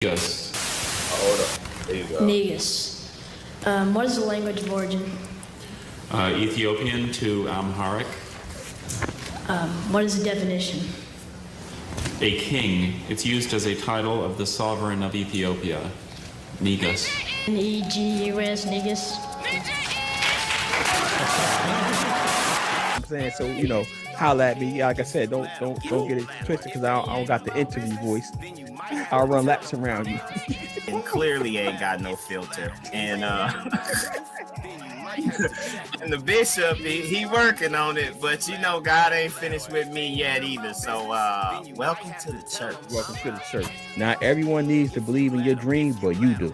Negus. Hold up. There you go. Negus. What is the language of origin? Ethiopian to Amharic. What is the definition? A king. It's used as a title of the sovereign of Ethiopia. Negus. Negus, Negus. I'm saying, so holla at me. Like I said, don't get it twisted because I don't got the interview voice. I'll run laps around you. And clearly ain't got no filter. And and the bishop, he working on it, but God ain't finished with me yet either. So welcome to the church. Welcome to the church. Not everyone needs to believe in your dream, but you do.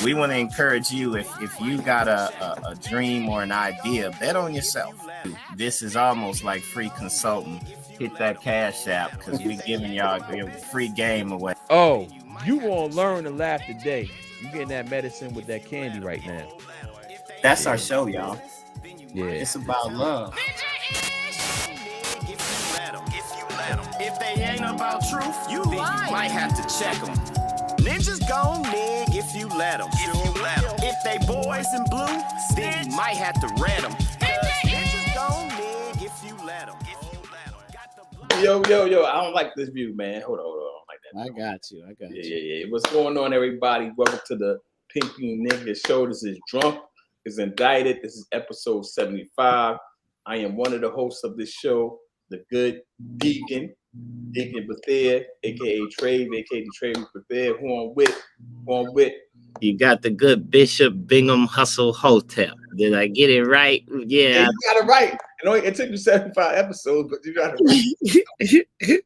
We want to encourage you, if you got a dream or an idea, bet on yourself. This is almost like free consulting. Hit that Cash App because we giving y'all a free game away. Oh, you gonna learn to laugh today. You getting that medicine with that candy right now. That's our show, y'all. Yeah. It's about love. If they ain't about truth, you might have to check them. Ninjas gon' nig if you let them. If they boys in blue, then you might have to red them. Ninjas gon' nig if you let them. Yo, I don't like this view, man. Hold on. I don't like that. I got you. Yeah. What's going on, everybody? Welcome to the P.I.M.P.I.N.G show. This is Drumpf is Indicted. This is episode 75. I am one of the hosts of this show, the good Deacon Bethea, aka Trave, aka DeTravius Bethea. Who I'm with. You got the good Bishop Bingham Hustle Hotel. Did I get it right? Yeah. You got it right. It took you 75 episodes, but you got it right.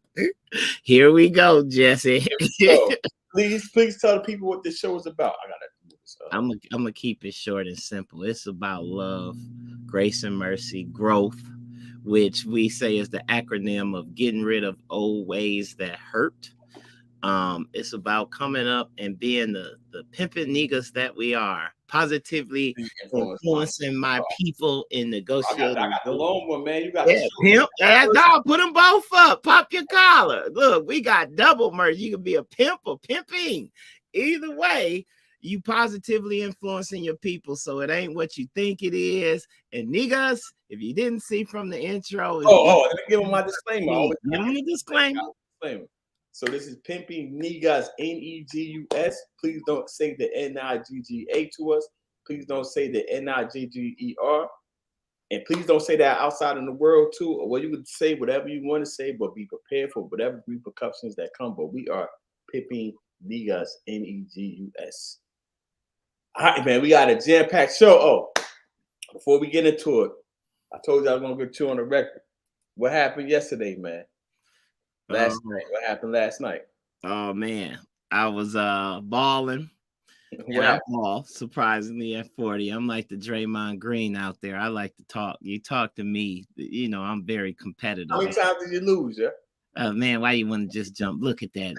Here we go, Jesse. So, please tell the people what this show is about. I gotta do this. I'm gonna keep it short and simple. It's about love, grace and mercy, growth, which we say is the acronym of getting rid of old ways that hurt. It's about coming up and being the pimpin' niggas that we are, positively influencing my people in negotiating. I got the long one, man. You got pimp. Dog, put them both up. Pop your collar. Look, we got double merch. You can be a pimp or pimping. Either way, you positively influencing your people, so it ain't what you think it is. And niggas, if you didn't see from the intro, let me give them my disclaimer. Give them a disclaimer. So this is Pimping Negus, Negus. Please don't say the Nigga to us. Please don't say the Nigger. And please don't say that outside in the world too. Or well, you could say whatever you want to say, but be prepared for whatever repercussions that come. But we are Pimping Negus, Negus. All right, man, we got a jam-packed show. Oh, before we get into it, I told you I was gonna get you on the record. What happened yesterday, man? Last night. What happened last night? Oh man, I was balling. And I ball surprisingly at 40. I'm like the Draymond Green out there. I like to talk. You talk to me, I'm very competitive. How many times did you lose, yeah? Man, why you want to just jump? Look at that.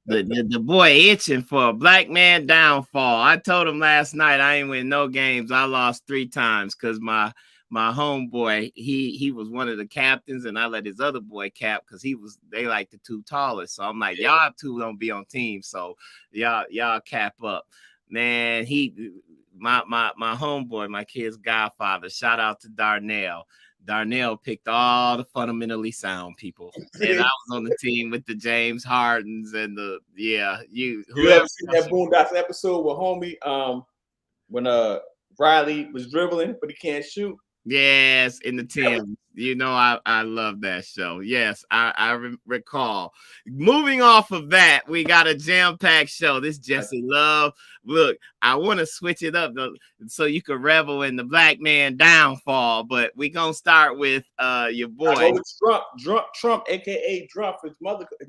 The boy itching for a black man downfall. I told him last night I ain't win no games. I lost 3 times because my homeboy, he was one of the captains, and I let his other boy cap because they like the 2 tallest. So I'm like, y'all 2 don't be on team, so y'all cap up. Man, my homeboy, my kid's godfather, shout out to Darnell. Darnell picked all the fundamentally sound people, and I was on the team with the James Hardens and you ever seen that Boondocks episode with homie when Riley was dribbling but he can't shoot? Yes, in the team. I love that show. Yes, I recall. Moving off of that, we got a jam-packed show. This Jesse Love. Look, I want to switch it up so you can revel in the black man downfall, but we're going to start with your boy. Trump, a.k.a. Drumpf. His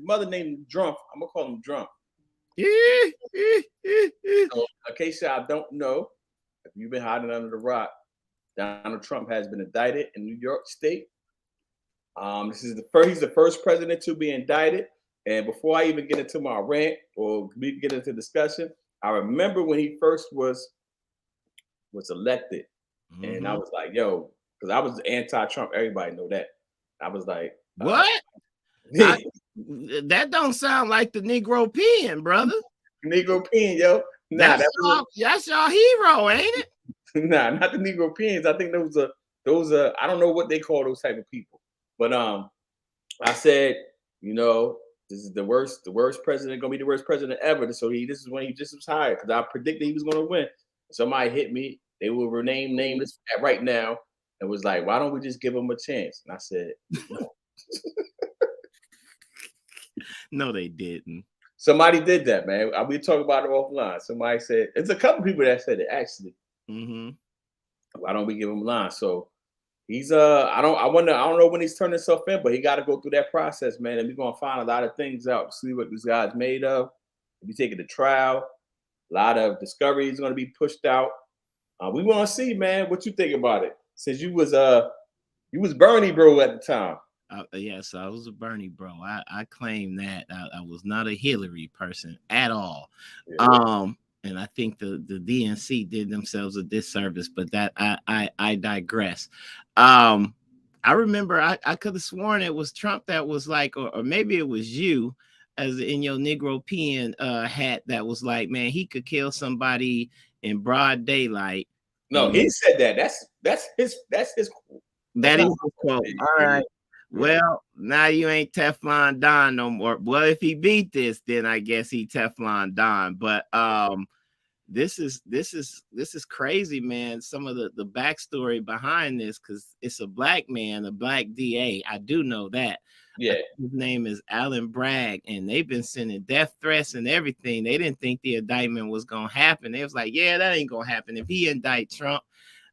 mother named him Drumpf. I'm going to call him Drumpf. So, in case y'all don't know, if you've been hiding under the rock, Donald Trump has been indicted in New York State. He's the first president to be indicted. And before I even get into my rant or we get into discussion, I remember when he first was elected, and I was like, yo, because I was anti-Trump. Everybody know that. I was like, what? That don't sound like the Negro pen, brother. Negro P.I.N.G, yo. Nah, That's your hero, ain't it? nah, not the Negro P.I.N.Gs. I think those are I don't know what they call those type of people. But I said, you know, this is the worst president, gonna be the worst president ever. So this is when he just was hired because I predicted he was gonna win. Somebody hit me, they will rename nameless right now, and was like, why don't we just give him a chance? And I said, no. No, they didn't. Somebody did that, man. We talk about it offline. Somebody said, it's a couple people that said it actually. Mm-hmm. Why don't we give him a line? So he's I don't know when he's turning himself in, but he got to go through that process, man. And we're gonna find a lot of things out, see what this guy's made of. If you take it to trial, a lot of discovery is gonna be pushed out. We want to see, man, what you think about it. Since you was Bernie bro at the time. Yes, I was a Bernie bro. I claim that I was not a Hillary person at all. Yeah. And I think the DNC did themselves a disservice, but that I digress. I remember I could have sworn it was Trump that was like, or maybe it was you, as in your Negro P.I.N.G hat, that was like, man, he could kill somebody in broad daylight. No, he said that. That's his. That is his quote. All right. Well, now you ain't Teflon Don no more. Well, if he beat this, then I guess he Teflon Don. But this is crazy, man. Some of the backstory behind this, because it's a black man, a black DA. I do know that. Yeah. His name is Alan Bragg, and they've been sending death threats and everything. They didn't think the indictment was gonna happen. They was like, yeah, that ain't gonna happen. If he indict Trump,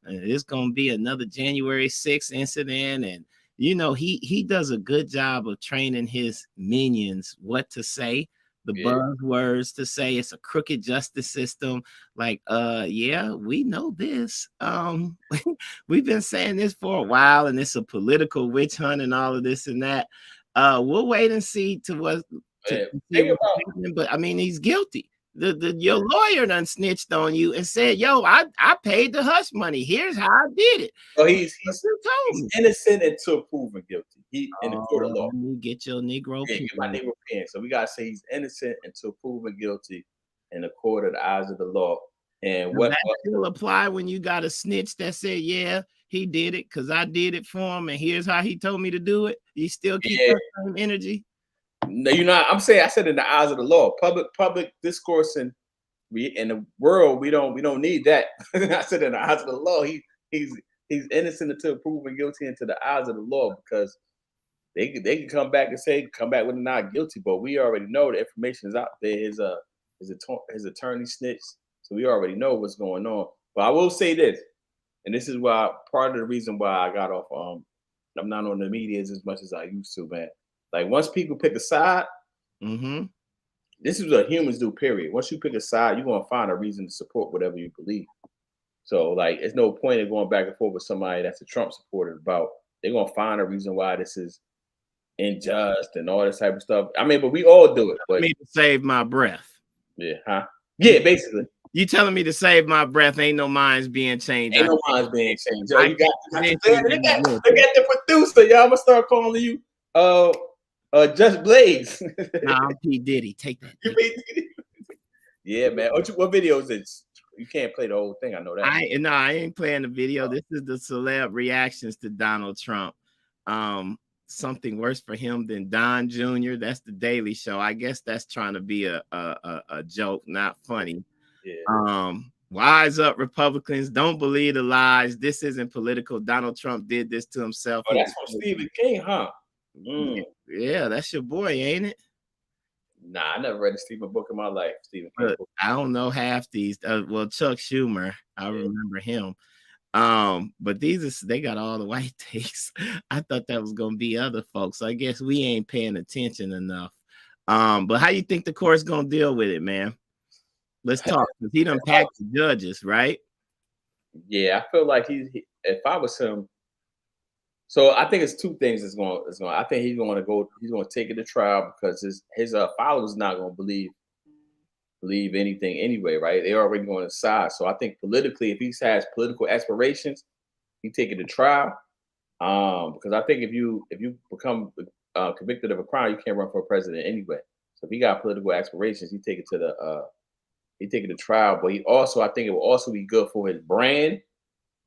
it's gonna be another January 6th incident. And you know, he does a good job of training his minions what to say, the buzzwords to say. It's a crooked justice system. Like, yeah, we know this. We've been saying this for a while, and it's a political witch hunt and all of this and that. We'll wait and see but I mean, he's guilty. Your lawyer done snitched on you and said, yo, I paid the hush money. Here's how I did it. So he's innocent until proven guilty. He in the court of law. Get your Negro P.I.N.G. Get my Negro P.I.N.G. So we gotta say he's innocent until proven guilty in the court of the eyes of the law. And what still apply when you got a snitch that said, yeah, he did it because I did it for him, and here's how he told me to do it. You still keep that same energy? No, you know, I said in the eyes of the law, public discourse, and we in the world we don't need that. I said in the eyes of the law, he's innocent until proven guilty into the eyes of the law, because they can come back with a not guilty, but we already know the information is out there. His attorney snitched, so we already know what's going on. But I will say this, and this is why part of the reason why I got off. I'm not on the media as much as I used to, man. Like once people pick a side, this is what humans do, period. Once you pick a side, you're gonna find a reason to support whatever you believe. So like there's no point in going back and forth with somebody that's a Trump supporter about. They're gonna find a reason why this is unjust and all this type of stuff. I mean, but we all do it. But me to save my breath. Yeah, huh? Yeah, basically. You telling me to save my breath? Ain't no minds being changed. Ain't no minds being changed. Yo, you got the producer. Y'all gonna start calling you Just Blaze. Nah, I'm P. Diddy. Take that. Yeah, man. What video is it? You can't play the whole thing. I know that. I ain't playing the video. This is the celeb reactions to Donald Trump. Something worse for him than Don Jr. That's the Daily Show. I guess that's trying to be a joke, not funny. Yeah. Wise up, Republicans. Don't believe the lies. This isn't political. Donald Trump did this to himself. Oh, that's from Stephen King, huh? Yeah, that's your boy, ain't it? Nah, I never read a Stephen book in my life. Stephen King book. I don't know half these. Well, Chuck Schumer, I remember him. But they got all the white takes. I thought that was gonna be other folks. I guess we ain't paying attention enough. But how you think the court's gonna deal with it, man? Let's talk. He done packed the judges, right? Yeah, I feel like if I was him. So I think it's two things that's going. I think he's going to take it to trial because his followers not going to believe anything anyway, right? They're already going to side. So I think politically, if he has political aspirations, he take it to trial. Because I think if you become convicted of a crime, you can't run for president anyway. So if he got political aspirations, he take it to He's taking the trial, but I think it will also be good for his brand.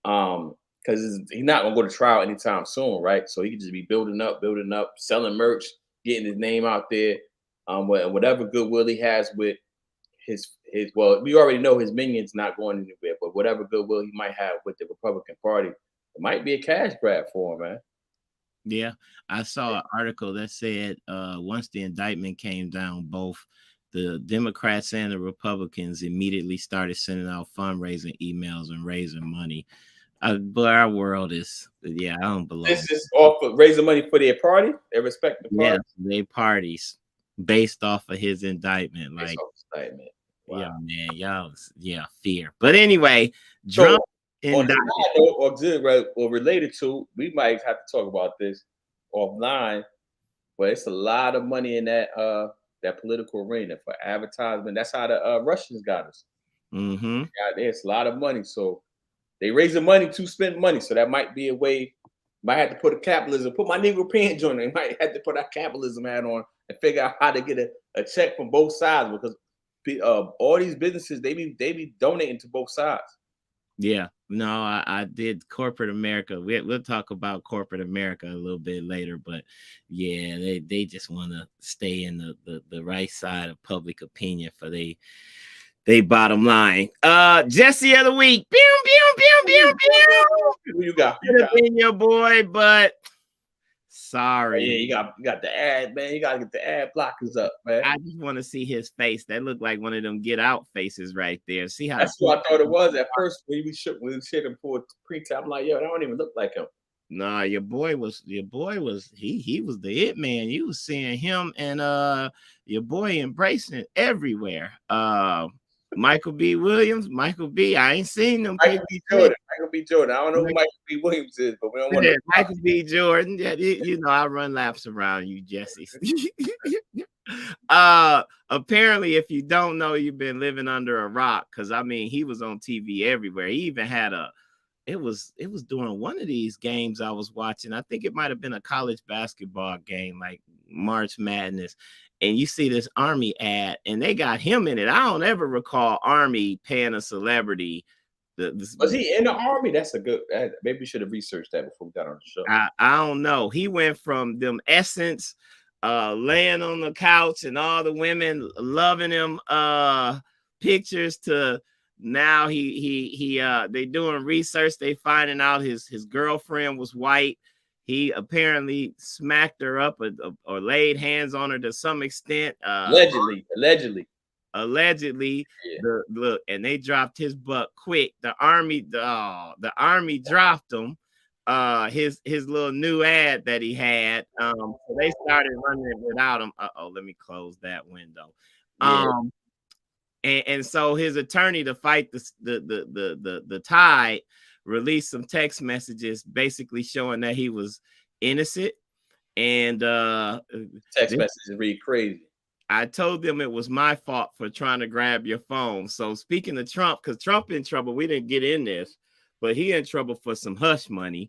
Because he's not gonna go to trial anytime soon, right? So he can just be building up, selling merch, getting his name out there. Whatever goodwill he has with his well, we already know his minions not going anywhere, but whatever goodwill he might have with the Republican Party, it might be a cash grab for him, man. Yeah, I saw an article that said once the indictment came down, both the Democrats and the Republicans immediately started sending out fundraising emails and raising money. But our world is, I don't belong. This is off of raising money for their party, their respective party. Yeah, they parties based off of his indictment. Like, indictment. Wow. Yeah, man, y'all, fear. But anyway, Drumpf indicted. Or related to, we might have to talk about this offline, but it's a lot of money in that political arena for advertisement. That's how the Russians got us. Mm-hmm. There's a lot of money, so they raise the money to spend money. So that might be a way. Might have to put my Negro P.I.M.P.I.N.G on it. Might have to put our capitalism hat on and figure out how to get a check from both sides, because all these businesses they be donating to both sides. Yeah, no, I did corporate America. We'll talk about corporate America a little bit later, but yeah, they just want to stay in the right side of public opinion for they bottom line. Jesse of the week. Pew, pew, pew, pew, pew. Who you got? Could have been your boy, but sorry. Yeah, you got the ad, man. You gotta get the ad blockers up, man. I just want to see his face. That looked like one of them Get Out faces right there. See how that's what I thought it was at first when we shit him for pre-time. I'm like, yo, that don't even look like him. Nah, your boy was he was the it man. You was seeing him and your boy embracing everywhere. Michael B. Williams, Michael B. I ain't seen them. Michael B. Jordan. I don't know who Michael B. Williams is, but we don't want to. Michael B. Jordan. Yeah, you know, I run laps around you, Jesse. Apparently, if you don't know, you've been living under a rock, because I mean, he was on TV everywhere. He even had it was during one of these games I was watching. I think it might have been a college basketball game, like March Madness. And you see this Army ad, and they got him in it. I don't ever recall Army paying a celebrity. Was he in the Army? That's a good. Maybe we should have researched that before we got on the show. I don't know. He went from them Essence, laying on the couch and all the women loving him, pictures, to now they doing research. They finding out his girlfriend was white. He apparently smacked her up or laid hands on her to some extent. Allegedly. Yeah. Look, and they dropped his butt quick. The army dropped him. His little new ad that he had. So they started running it without him. Let me close that window. Yeah. And so his attorney, to fight the tide, released some text messages basically showing that he was innocent. And text messages read crazy. I told them it was my fault for trying to grab your phone. So speaking of Trump, because Trump in trouble, we didn't get in this, but he in trouble for some hush money.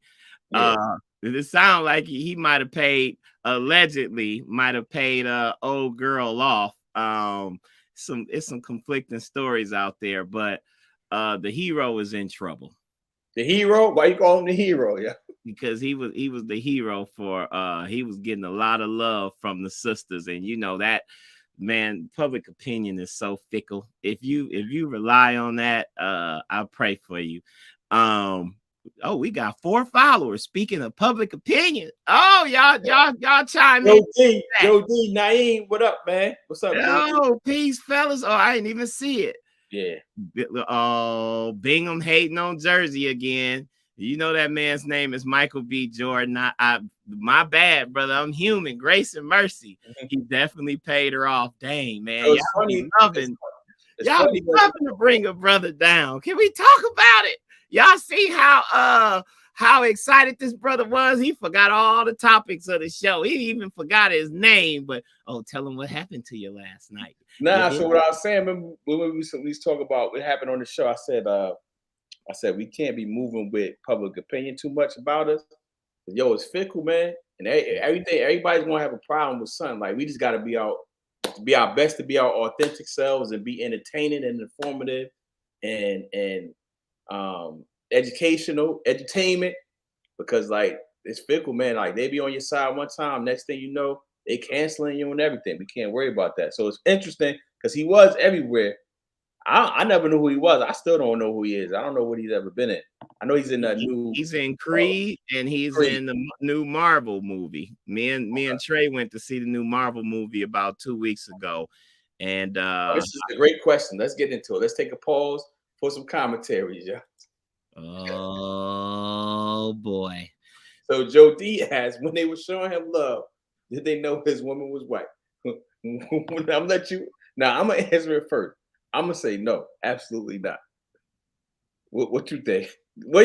Yeah. It sounds like he might have paid, allegedly might have paid old girl off. It's some conflicting stories out there, but the hero is in trouble. The hero? Why you call him the hero? Yeah, because he was the hero for he was getting a lot of love from the sisters, and you know that, man, public opinion is so fickle. If you rely on that, I pray for you. We got 4 followers. Speaking of public opinion, y'all chime in. Yo D, Naeem, what up, man? What's up? Yo, peace, fellas. I didn't even see it. Yeah. Bingham hating on Jersey again. You know that man's name is Michael B. Jordan. My bad, brother. I'm human. Grace and mercy. He definitely paid her off. Dang, man. Y'all be loving to bring a brother down. Can we talk about it? Y'all see how excited this brother was? He forgot all the topics of the show. He even forgot his name. But tell him what happened to you last night. Nah, so what I was saying, remember when we talk about what happened on the show, I said we can't be moving with public opinion too much about us. Yo, it's fickle, man. And everybody's gonna have a problem with something. Like, we just gotta be out to be our best, to be our authentic selves, and be entertaining and informative, and educational, edutainment. Because like it's fickle, man. Like they be on your side one time, next thing you know, they canceling you and everything. We can't worry about that. So it's interesting because he was everywhere. I never knew who he was. I still don't know who he is. I don't know what he's ever been in. I know he's in that new. He's in Creed, and he's Creed. in the new Marvel movie. Me and Trey went to see the new Marvel movie about 2 weeks ago, and This is a great question. Let's get into it. Let's take a pause for some commentaries, yeah. oh boy, So Joe Diaz, when they were showing him love, did they know his woman was white? I'm let you. Now I'm gonna answer it first. I'm gonna say no, absolutely not. What you think? I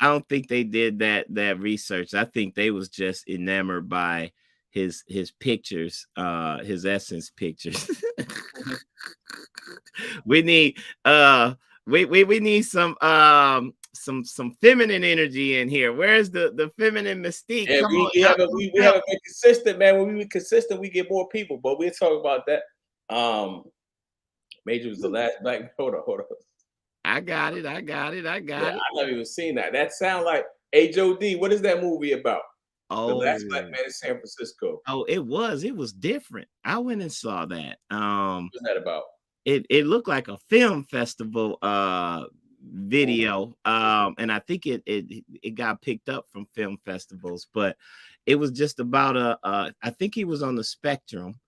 don't think they did that research. I think they was just enamored by his pictures, his essence pictures. we need we need some feminine energy in here. Where's the feminine mystique? Yeah, we haven't been consistent, man. When we were consistent, we get more people. But we'll talk about that. Major was the last black. Hold on. I got it. I never even seen that. That sound like, hey, Joe D, what is that movie about? The Last Black Man in San Francisco. Oh, it was different. I went and saw that. What's that about? It looked like a film festival video. And I think it got picked up from film festivals, but it was just about I think he was on the spectrum,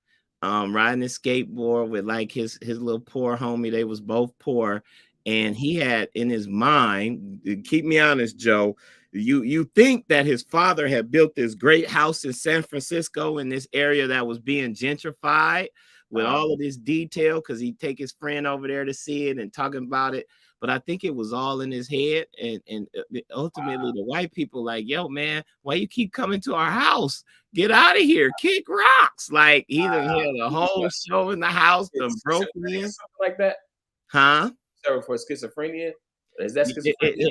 riding a skateboard with like his little poor homie. They was both poor. And he had in his mind, keep me honest, Joe, you think that his father had built this great house in San Francisco in this area that was being gentrified with all of this detail, because he'd take his friend over there to see it and talking about it. But I think it was all in his head. And ultimately the white people like, yo, man, why you keep coming to our house? Get out of here. Kick rocks. Like he done had a whole show in the house, done broke in. Something like that? Huh? For schizophrenia? Is that schizophrenia?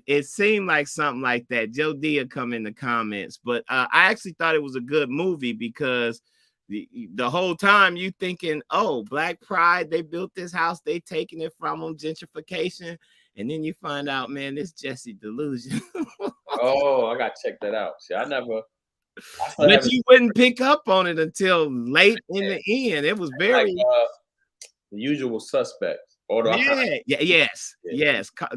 It seemed like something like that. Joe D will come in the comments, but I actually thought it was a good movie because the whole time you thinking, oh, Black Pride, they built this house, they taking it from them, gentrification, and then you find out, man, this Jesse delusion. Oh, I gotta check that out. See, But you wouldn't pick up on it until late in the end. It was very like, The Usual Suspects. Yes.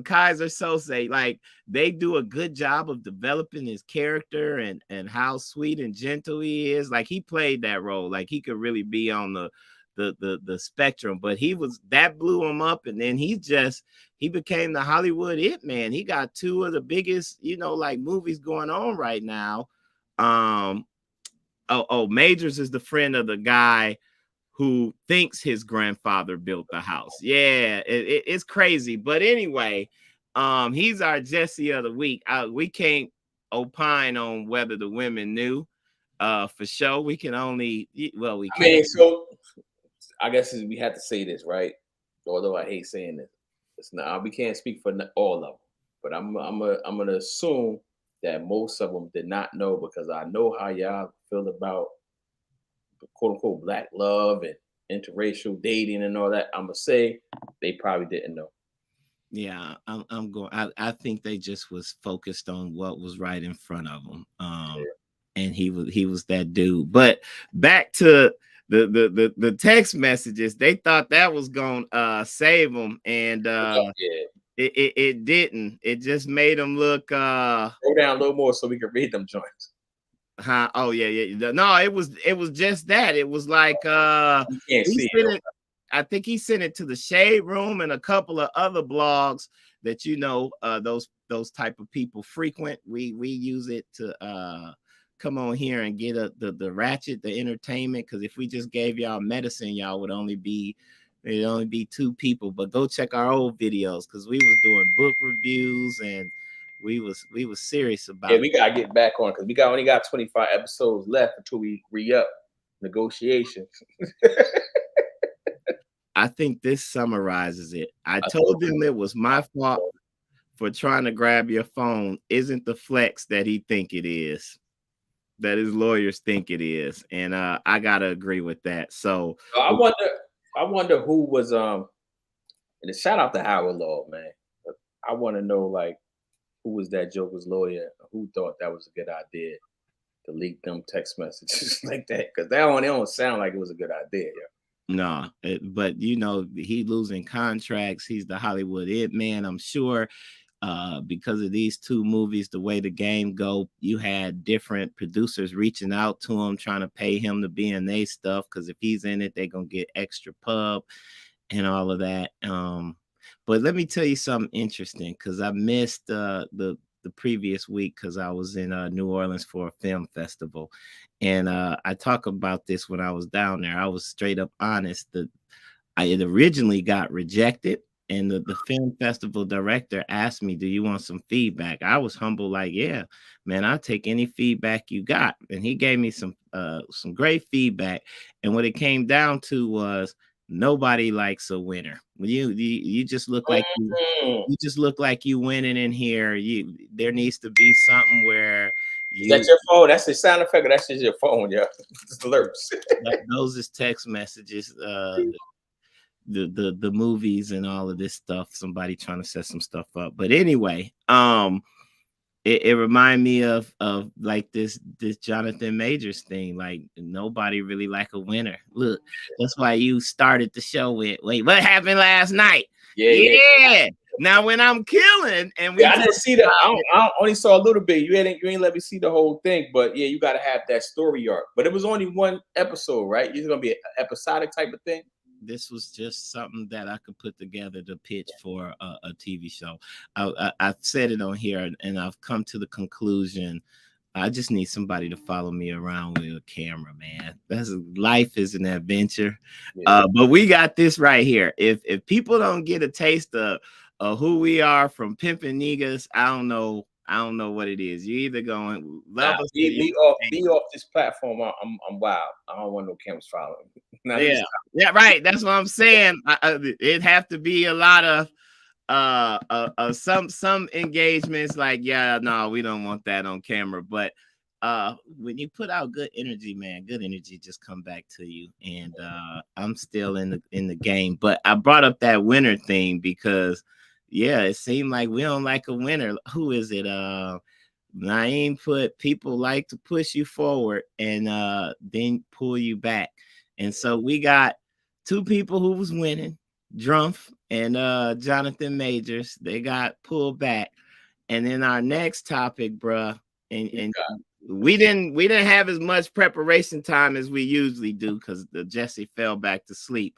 Kaiser Sose, like they do a good job of developing his character and how sweet and gentle he is. Like he played that role, like he could really be on the spectrum. But he was that blew him up, and then he became the Hollywood it man. He got two of the biggest, like movies going on right now. Majors is the friend of the guy who thinks his grandfather built the house. Yeah, it's crazy. But anyway, he's our Jesse of the week. We can't opine on whether the women knew for sure. We can only, we can. So I guess we have to say this, right? Although I hate saying this. It's not, we can't speak for all of them, but I'm gonna assume that most of them did not know, because I know how y'all feel about quote unquote black love and interracial dating and all that. I'm gonna say they probably didn't know. Yeah, I'm going. I think they just was focused on what was right in front of them. And he was that dude. But back to the text messages, they thought that was gonna save them, and it didn't. It just made them look. Go down a little more so we can read them joints. Huh? Oh yeah. No, it was just that. It was like you can't see it. I think he sent it to the Shade Room and a couple of other blogs that those type of people frequent. We use it to come on here and get the ratchet, the entertainment. Because if we just gave y'all medicine, y'all would only be two people. But go check our old videos, because we was doing book reviews and we was serious about it. We gotta get back on, because we only got 25 episodes left until we re-up negotiations. I think this summarizes it. I told them it was my fault for trying to grab your phone. Isn't the flex that he think it is. that his lawyers think it is, and I gotta agree with that. So I wonder who was and shout out to Howard Law, man. I want to know like who was that Joker's lawyer? Who thought that was a good idea to leak them text messages like that? Because they don't sound like it was a good idea. Yeah. no, but you know, he losing contracts. He's the Hollywood it man, I'm sure. Because of these two movies, the way the game go, you had different producers reaching out to him, trying to pay him to be in their stuff. Because if he's in it, they're gonna get extra pub and all of that. But let me tell you something interesting, because I missed the previous week because I was in New Orleans for a film festival, and I talk about this when I was down there. I was straight up honest that it originally got rejected. And the film festival director asked me, do you want some feedback? I was humble, like, yeah, man, I'll take any feedback you got. And he gave me some great feedback. And what it came down to was nobody likes a winner. You just look like you just look like you winning in here. There needs to be something where is that your phone? That's the sound effect, or that's just your phone, yeah. It's alerts. Those is text messages. The movies and all of this stuff, somebody trying to set some stuff up. But anyway, it reminded me of like this Jonathan Majors thing. Like nobody really like a winner. Look, that's why you started the show with, wait, what happened last night? Yeah. Now when I'm killing and I didn't see that. I only saw a little bit. You ain't let me see the whole thing. But yeah, you got to have that story arc. But it was only one episode, right? It's gonna be an episodic type of thing. This was just something that I could put together to pitch for a TV show. I said it on here, and I've come to the conclusion I just need somebody to follow me around with a camera, man. Life is an adventure. Yeah. But we got this right here. If people don't get a taste of who we are from P.I.M.P.I.N.G, Negus, I don't know what it is. You either going love us. Be off this platform. I'm wild. I don't want no cameras following me. Yeah, right. That's what I'm saying. It'd have to be a lot of some engagements. Like, yeah, no, we don't want that on camera. But when you put out good energy, man, good energy just come back to you. And I'm still in the game. But I brought up that winner thing because. Yeah, it seemed like we don't like a winner. Who is it? Naeem put people like to push you forward and then pull you back. And so we got two people who was winning, Drumpf and Jonathan Majors. They got pulled back. And then our next topic, bruh, and we didn't have as much preparation time as we usually do because Jesse fell back to sleep.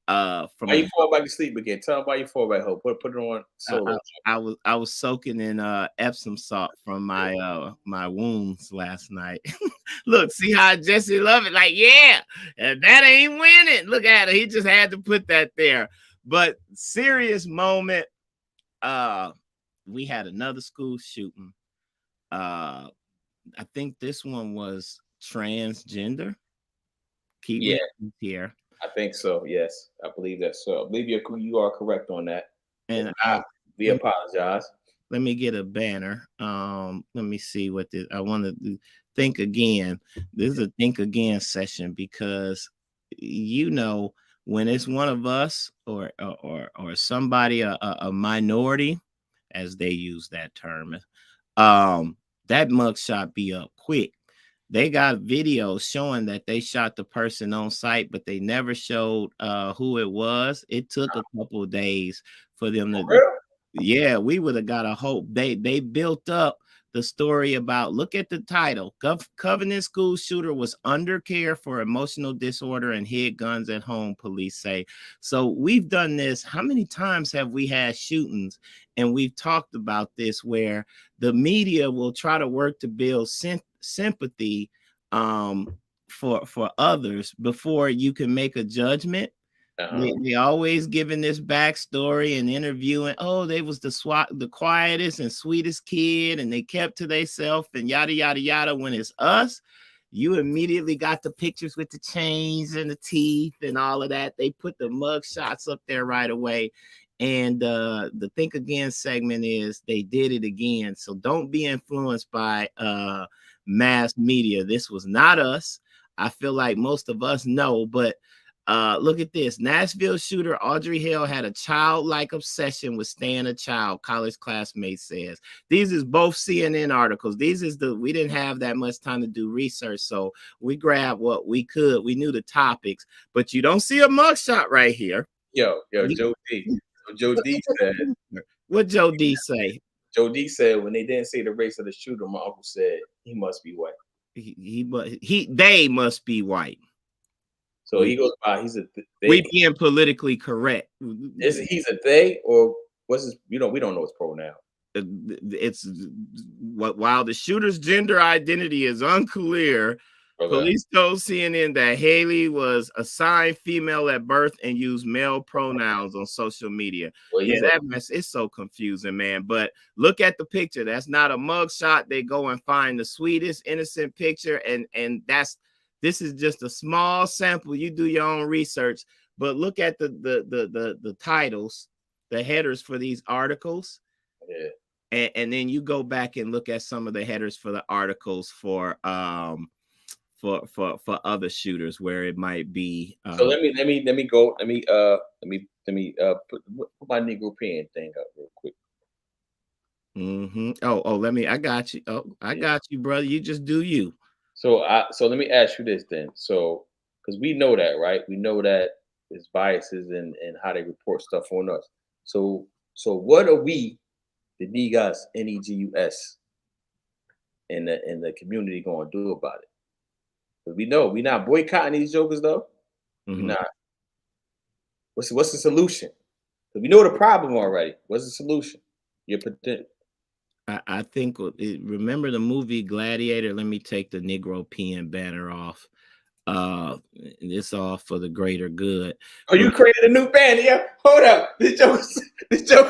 Why you fall back to sleep again? Tell them why you fall back home. Put it on solo. I was soaking in Epsom salt from my my wounds last night. Look, see how Jesse love it? Like, yeah, that ain't winning. Look at it. He just had to put that there. But serious moment. We had another school shooting. I think this one was transgender. Keep me here. I think so. Yes, I believe that's so. I believe you are correct on that. And we apologize. Let me get a banner. Let me see what this. I want to think again. This is a think again session because when it's one of us or somebody a minority, as they use that term, that mugshot be up quick. They got videos showing that they shot the person on site, but they never showed who it was. It took a couple of days for them to. Really? Yeah, we would have got a hope. They built up the story about, look at the title. Covenant school shooter was under care for emotional disorder and hid guns at home, police say. So we've done this. How many times have we had shootings? And we've talked about this where the media will try to work to build sympathy for others before you can make a judgment. They always giving this backstory and interviewing. Oh, they was the quietest and sweetest kid, and they kept to themselves and yada yada yada. When it's us, you immediately got the pictures with the chains and the teeth and all of that. They put the mug shots up there right away. And the Think Again segment is they did it again. So don't be influenced by mass media. This was not us. I feel like most of us know, but look at this. Nashville shooter Audrey Hale had a childlike obsession with staying a child, college classmate says. These is both CNN articles. We didn't have that much time to do research, so we grabbed what we could. We knew the topics, but you don't see a mugshot right here. Joe D. So Joe D said, what Joe D say? Joe D said when they didn't say the race of the shooter, my uncle said he must be white. They must be white. So he goes by, he's a they. We being politically correct. He's a they, or what's his, we don't know his pronoun. It's while the shooter's gender identity is unclear, police told CNN that Haley was assigned female at birth and used male pronouns on social media. Well, that mess is so confusing, man. But look at the picture. That's not a mugshot. They go and find the sweetest, innocent picture, and this is just a small sample. You do your own research, but look at the titles, the headers for these articles. Yeah. And then you go back and look at some of the headers for the articles for other shooters where it might be. So let me put my Negro pen thing up real quick. I got you. I got you, brother. You just do you. So let me ask you this then. So, because we know that, right? We know that there's biases and how they report stuff on us. So what are we, the Negus, Negus, in the community going to do about it? Because we know we're not boycotting these jokers though. Mm-hmm. We're not. What's the solution? Because we know the problem already. What's the solution? I think remember the movie Gladiator. Let me take the Negro P.I.M.P.I.N.G banner off. It's all for the greater good. Oh, you created a new banner, yeah? Hold up, this joker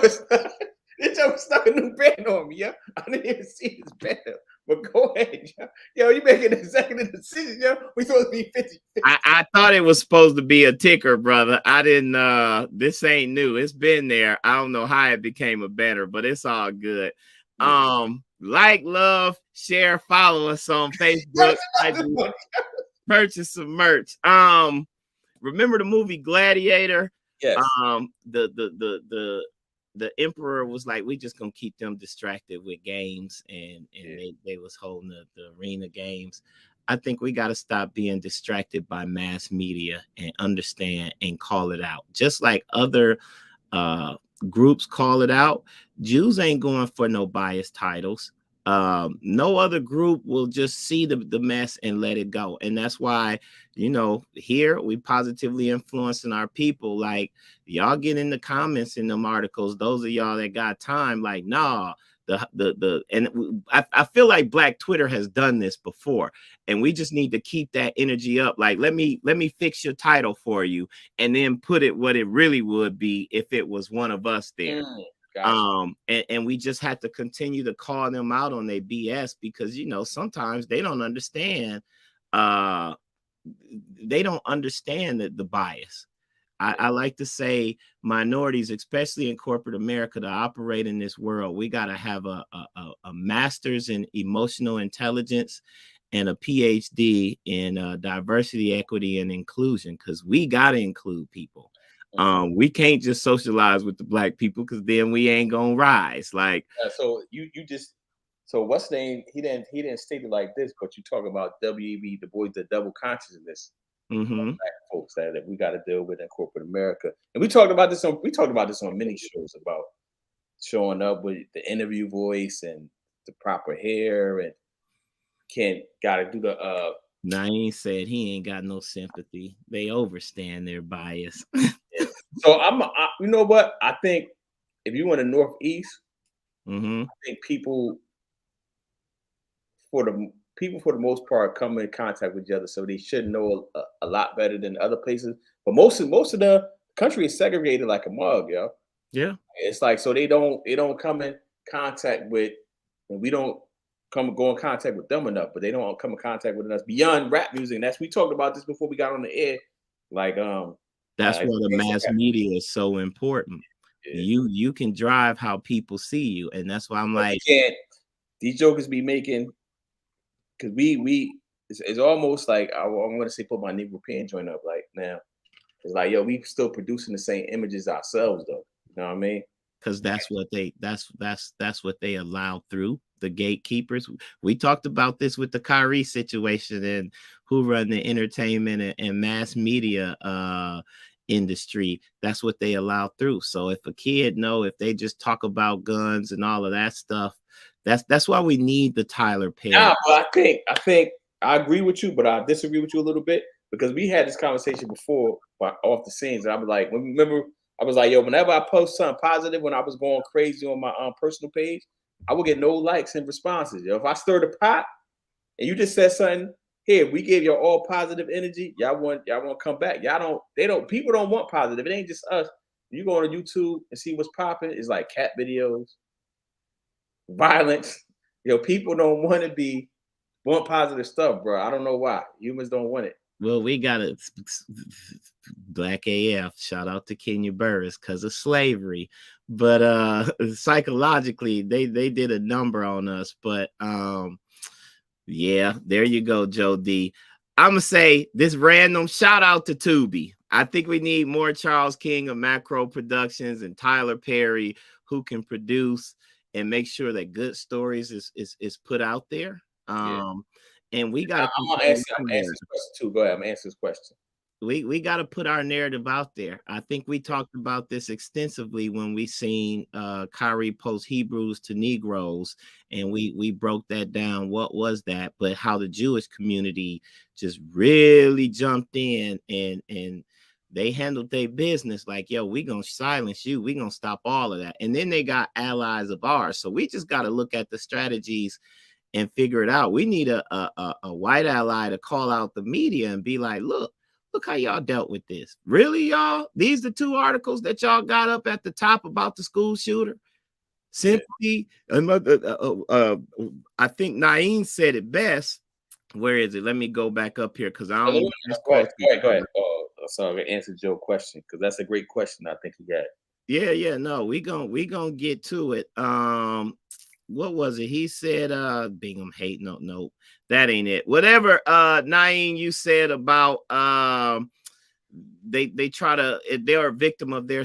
stuck a new banner on me, yeah. I didn't even see his banner, but go ahead, yo. You making an executive decision, yo. We supposed to be 50. I thought it was supposed to be a ticker, brother. I didn't. This ain't new. It's been there. I don't know how it became a banner, but it's all good. Like, love, share, follow us on Facebook. Purchase some merch. Remember the movie Gladiator? Yes. The emperor was like, we just gonna keep them distracted with games, and they was holding the arena games. I think we got to stop being distracted by mass media and understand and call it out. Just like other groups call it out, Jews ain't going for no biased titles. No other group will just see the mess and let it go. And that's why, here we positively influencing our people. Like, y'all get in the comments in them articles, those of y'all that got time, like, nah, I feel like Black Twitter has done this before, and we just need to keep that energy up. Like, let me fix your title for you, and then put it what it really would be if it was one of us there. And we just have to continue to call them out on their BS, because sometimes they don't understand. They don't understand the bias. I like to say minorities, especially in corporate America, to operate in this world, we got to have a master's in emotional intelligence and a PhD in diversity, equity, and inclusion, because we got to include people. We can't just socialize with the Black people, because then we ain't gonna rise. Like, so so what's name? He didn't state it like this, but you talk about W.E.B. Du Bois, the double consciousness. Mm-hmm. Black folks that we got to deal with in corporate America, and we talked about this on many shows about showing up with the interview voice and the proper hair, and got to do the. Now, he ain't said he ain't got no sympathy. They overstand their bias. So you know what? I think if you in the Northeast, mm-hmm. I think people for the most part come in contact with each other, so they should know a lot better than other places. But most of the country is segregated like a mug, yo. Yeah, it's like, so they don't come in contact with, and we don't go in contact with them enough, but they don't come in contact with us beyond rap music. And we talked about this before we got on the air. Like, that's why the mass media is so important. Yeah. You can drive how people see you, and that's why I'm like, these jokers be making because we it's almost like I want to say put my Negro P.I.N.G joint up like now. It's like, yo, we still producing the same images ourselves though. You know what I mean? Because that's what they allow through the gatekeepers. We talked about this with the Kyrie situation and who run the entertainment and mass media industry. That's what they allow through. So if a kid if they just talk about guns and all of that stuff, that's why we need the Tyler Perry. Nah, but I think I agree with you, but I disagree with you a little bit because we had this conversation before off the scenes. And I was like, remember, I was like, yo, whenever I post something positive, when I was going crazy on my personal page, I would get no likes and responses. Yo, if I stir the pot and you just said something, here, we gave you all positive energy. Y'all want to come back. People don't want positive. It ain't just us. You go on YouTube and see what's popping. It's like cat videos, violence. Yo, people don't want positive stuff, bro. I don't know why. Humans don't want it. Well, we got a Black AF. Shout out to Kenya Burris because of slavery. But psychologically, they did a number on us. But yeah, there you go, Joe D. I'm gonna say this random shout out to Tubi. I think we need more Charles King of Macro Productions and Tyler Perry who can produce and make sure that good stories is put out there. And we got. I'm gonna answer this question too. Go ahead. I'm gonna answer this question. We got to put our narrative out there. I think we talked about this extensively when we seen Kyrie post Hebrews to Negroes, and we broke that down. What was that? But how the Jewish community just really jumped in and they handled their business like, yo, we gonna silence you. We gonna stop all of that. And then they got allies of ours. So we just got to look at the strategies and figure it out. We need a white ally to call out the media and be like, look how y'all dealt with this. Really, y'all? These the two articles that y'all got up at the top about the school shooter? Simply, I think Naeem said it best. Where is it? Let me go back up here because I don't. Go ahead. Sorry, I answered your question because that's a great question. I think he got. Yeah. No, we gonna get to it. What was it? He said, Bingham hate. No, that ain't it. Whatever, Naeem, you said about they try to, they're a victim of their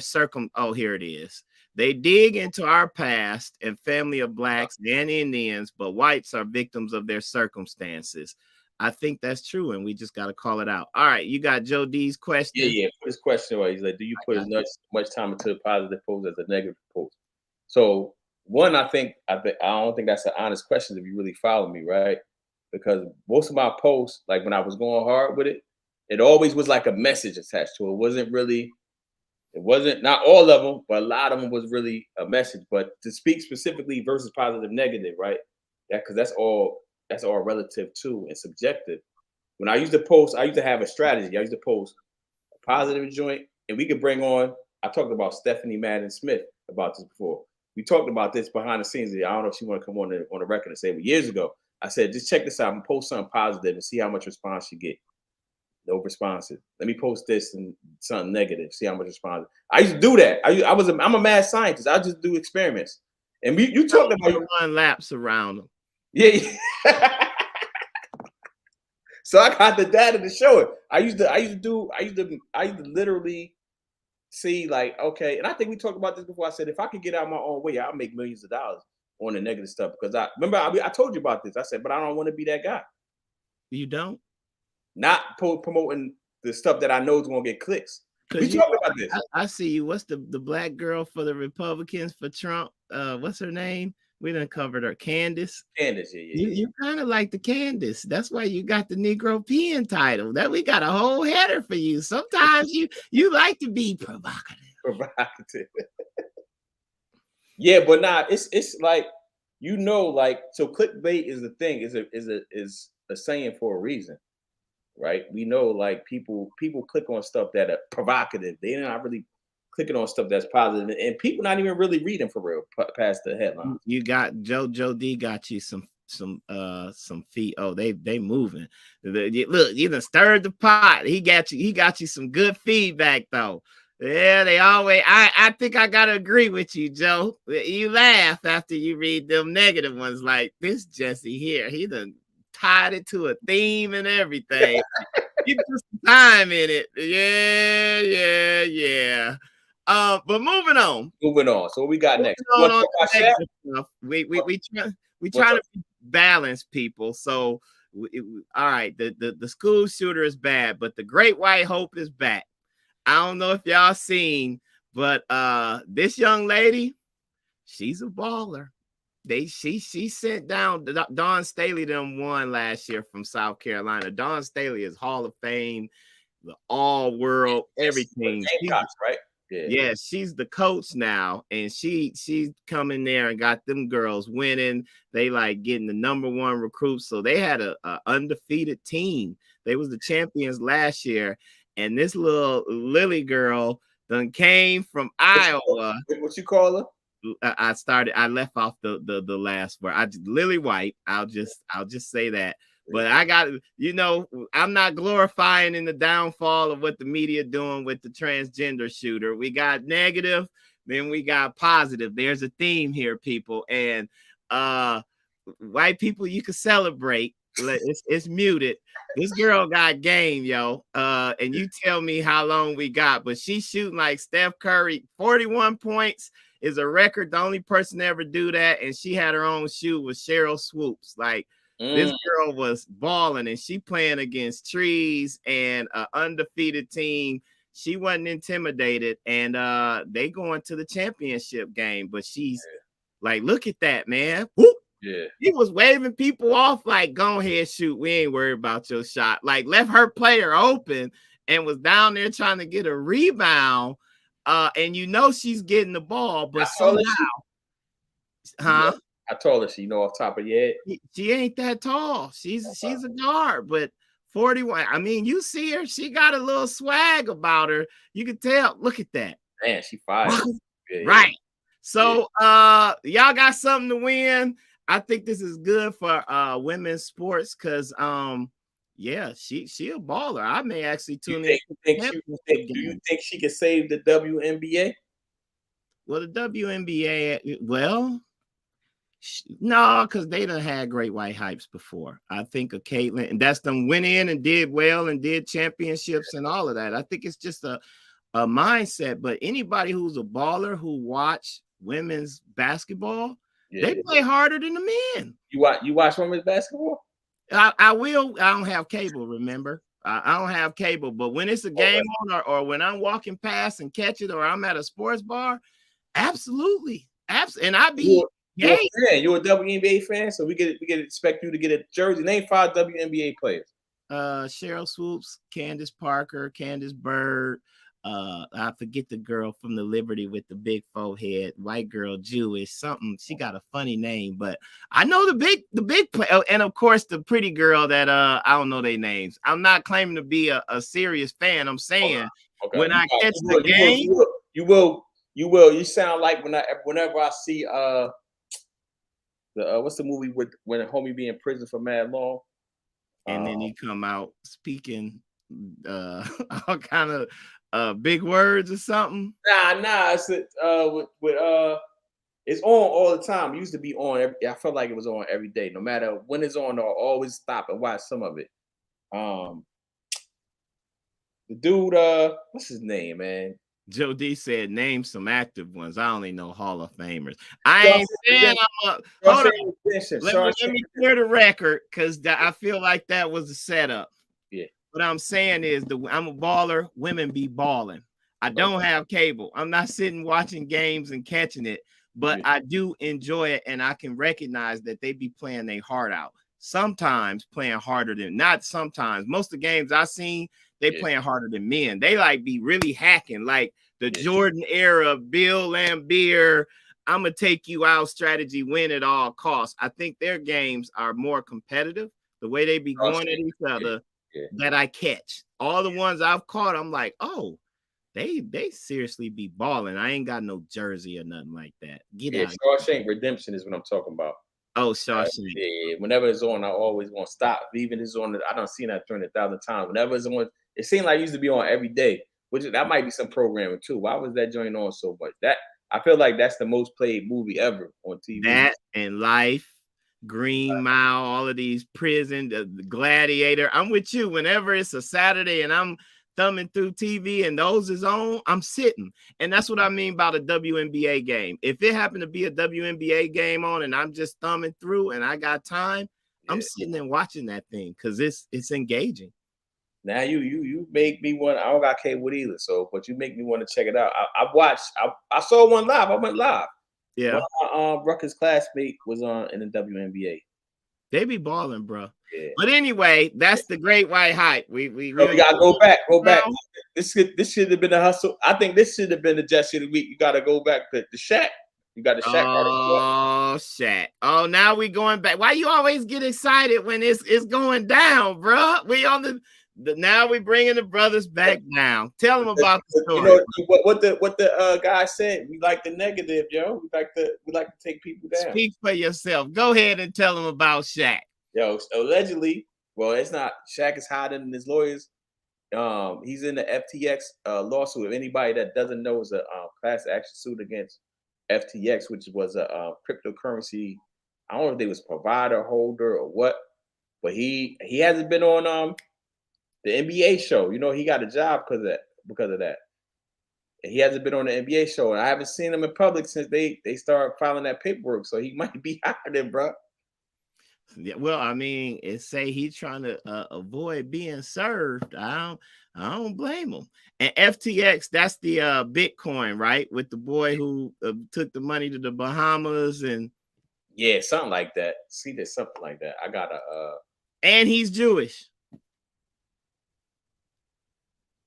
oh, here it is. They dig into our past and family of blacks and Indians, but whites are victims of their circumstances. I think that's true, and we just got to call it out. All right, you got Joe D's question. Yeah. Put his question away. He's like, do you put as much time into a positive post as a negative post? So one, I don't think that's an honest question if you really follow me, right? Because most of my posts, like when I was going hard with it, it always was like a message attached to it. It wasn't not all of them, but a lot of them was really a message. But to speak specifically versus positive, negative, right? Because that's all relative too and subjective. When I used to post, I used to have a strategy. I used to post a positive joint, and we could bring on. I talked about Stephanie Madden Smith about this before. We talked about this behind the scenes. I don't know if she want to come on the record and say, but years ago, I said, just check this out and post something positive and see how much response you get. No responses. Let me post this and something negative. See how much response. I used to do that. I'm a mad scientist. I just do experiments. And you talked about run laps around them. Yeah. So I got the data to show it. I used to literally see like, okay, and I think we talked about this before. I said if I could get out my own way, I'll make millions of dollars on the negative stuff because I told you about this. I said, but I don't want to be that guy. You don't? Not promoting the stuff that I know is going to get clicks. We talked about this. I see you. What's the black girl for the Republicans for Trump? What's her name? We done covered her. Candace. Candace, yeah. You kind of like the Candace. That's why you got the Negro P.I.N.G title. That we got a whole header for you. Sometimes you like to be provocative. Yeah, but nah, it's like like so. Clickbait is the thing. Is a saying for a reason, right? We know like people click on stuff that are provocative. They're not really clicking on stuff that's positive, and people not even really reading for real past the headline. You got Joe D got you some feet. Oh, they moving. Look, you done stirred the pot. He got you some good feedback though. Yeah, they always. I think I gotta agree with you, Joe. You laugh after you read them negative ones like this Jesse here. He done tied it to a theme and everything. You put some time in it. Yeah. But moving on. Moving on. So what we got next? On What about Shaq? stuff. We trying to balance people. So all right, the school shooter is bad, but the Great White Hope is back. I don't know if y'all seen, but this young lady, she's a baller. She sent down Dawn Staley. Them won last year from South Carolina. Dawn Staley is Hall of Fame, the all world, everything. Gamecocks, right? Yeah, she's the coach now, and she's come in there and got them girls winning. They like getting the #1 recruits, so they had a undefeated team. They was the champions last year, and this little Lily girl done came from Iowa. What you call her? I left off the last word. Lily White. I'll just say that. But I got, I'm not glorifying in the downfall of what the media doing with the transgender shooter. We got negative, then we got positive. There's a theme here, people. And white people, you can celebrate. It's muted. This girl got game, yo. And you tell me how long we got, but she's shooting like Steph Curry. 41 points is a record. The only person to ever do that. And she had her own shoe with Cheryl Swoops. Like, this girl was balling, and she playing against trees and an undefeated team. She wasn't intimidated, and they going to the championship game. But she's like, look at that, man. Whoop. Yeah. He was waving people off like, go ahead, shoot. We ain't worried about your shot. Like, left her player open and was down there trying to get a rebound. And she's getting the ball, but somehow, I told her she off top of your head. She ain't that tall. She's a guard, but 41. I mean, you see her, she got a little swag about her. You can tell. Look at that. Man, she fired. Right. So y'all got something to win. I think this is good for women's sports because she a baller. I may actually tune in. Do you think she can save the WNBA? Well, the WNBA, no, because they done had great white hypes before. I think of Caitlin, and that's them went in and did well and did championships and all of that. I think it's just a mindset. But anybody who's a baller who watch women's basketball, they play harder than the men. You watch women's basketball? I will. I don't have cable, remember? I don't have cable, but when it's a game on or when I'm walking past and catch it or I'm at a sports bar, absolutely. And I be You're a WNBA fan, so we get expect you to get a jersey. Name 5 WNBA players. Cheryl Swoops, Candace Parker, Candace Bird. I forget the girl from the Liberty with the big forehead, white girl, Jewish, something. She got a funny name, but I know the big play, and of course the pretty girl that I don't know their names. I'm not claiming to be a serious fan. I'm saying when I catch the game, you will. You sound like whenever I see what's the movie with when a homie be in prison for mad long, and then he come out speaking all kind of big words or something. Nah. It's it's on all the time. It used to be on. I felt like it was on every day. No matter when it's on, I'll always stop and watch some of it. The dude, what's his name, man? Joe D said, name some active ones. I only know Hall of Famers. I ain't saying I'm a hold on. Let me clear the record because I feel like that was a setup. Yeah. What I'm saying is I'm a baller. Women be balling. I don't have cable. I'm not sitting watching games and catching it, but I do enjoy it, and I can recognize that they be playing their heart out. Sometimes playing harder than not. Sometimes most of the games I seen, they playing harder than men. They like be really hacking, like the Jordan era, Bill Laimbeer, I'm gonna take you out strategy, win at all costs. I think their games are more competitive. The way they be going at each other that I catch. All the ones I've caught, I'm like, oh, they seriously be balling. I ain't got no jersey or nothing like that. Get out. Shawshank Redemption is what I'm talking about. Oh, Shawshank. Whenever it's on, I always want to stop. Even it's on, I don't see that 300,000 times. Whenever it's on, it seemed like it used to be on every day. That might be some programming too. Why was that joint on so much? I feel like that's the most played movie ever on TV. That and Life. Green Mile, all of these prison, the Gladiator. I'm with you. Whenever it's a Saturday and I'm thumbing through TV and those is on, I'm sitting. And that's what I mean by the WNBA game. If it happened to be a WNBA game on and I'm just thumbing through and I got time, I'm sitting and watching that thing because it's engaging. Now you make me want. I don't got cable either, so but you make me want to check it out. I saw one live. I went live. Yeah. My Rutgers classmate was on in the WNBA. They be balling, bro. Yeah. But anyway, that's the Great White Hype. We really gotta go back. This should have been a hustle. I think this should have been the Jesse of the week. You gotta go back to the Shaq. You got the Shaq. Oh, Shaq. Oh, now we going back. Why you always get excited when it's going down, bro? We on the now we bringing the brothers back down. Tell them about the story. You know what the guy said. We like the negative, yo. We like to take people down. Speak for yourself. Go ahead and tell them about Shaq. Yo, allegedly, well, it's not. Shaq is hiding in his lawyers. He's in the FTX lawsuit. If anybody that doesn't know, is a class action suit against FTX, which was a cryptocurrency. I don't know if they was provider, holder, or what, but he hasn't been on the NBA show. You know, he got a job because of that. And he hasn't been on the NBA show, and I haven't seen him in public since they started filing that paperwork. So he might be hiding, bro. Yeah, well, I mean, it say he's trying to avoid being served. I don't blame him. And FTX, that's the Bitcoin, right? With the boy who took the money to the Bahamas and yeah, something like that. See, there's something like that. I gotta and he's Jewish.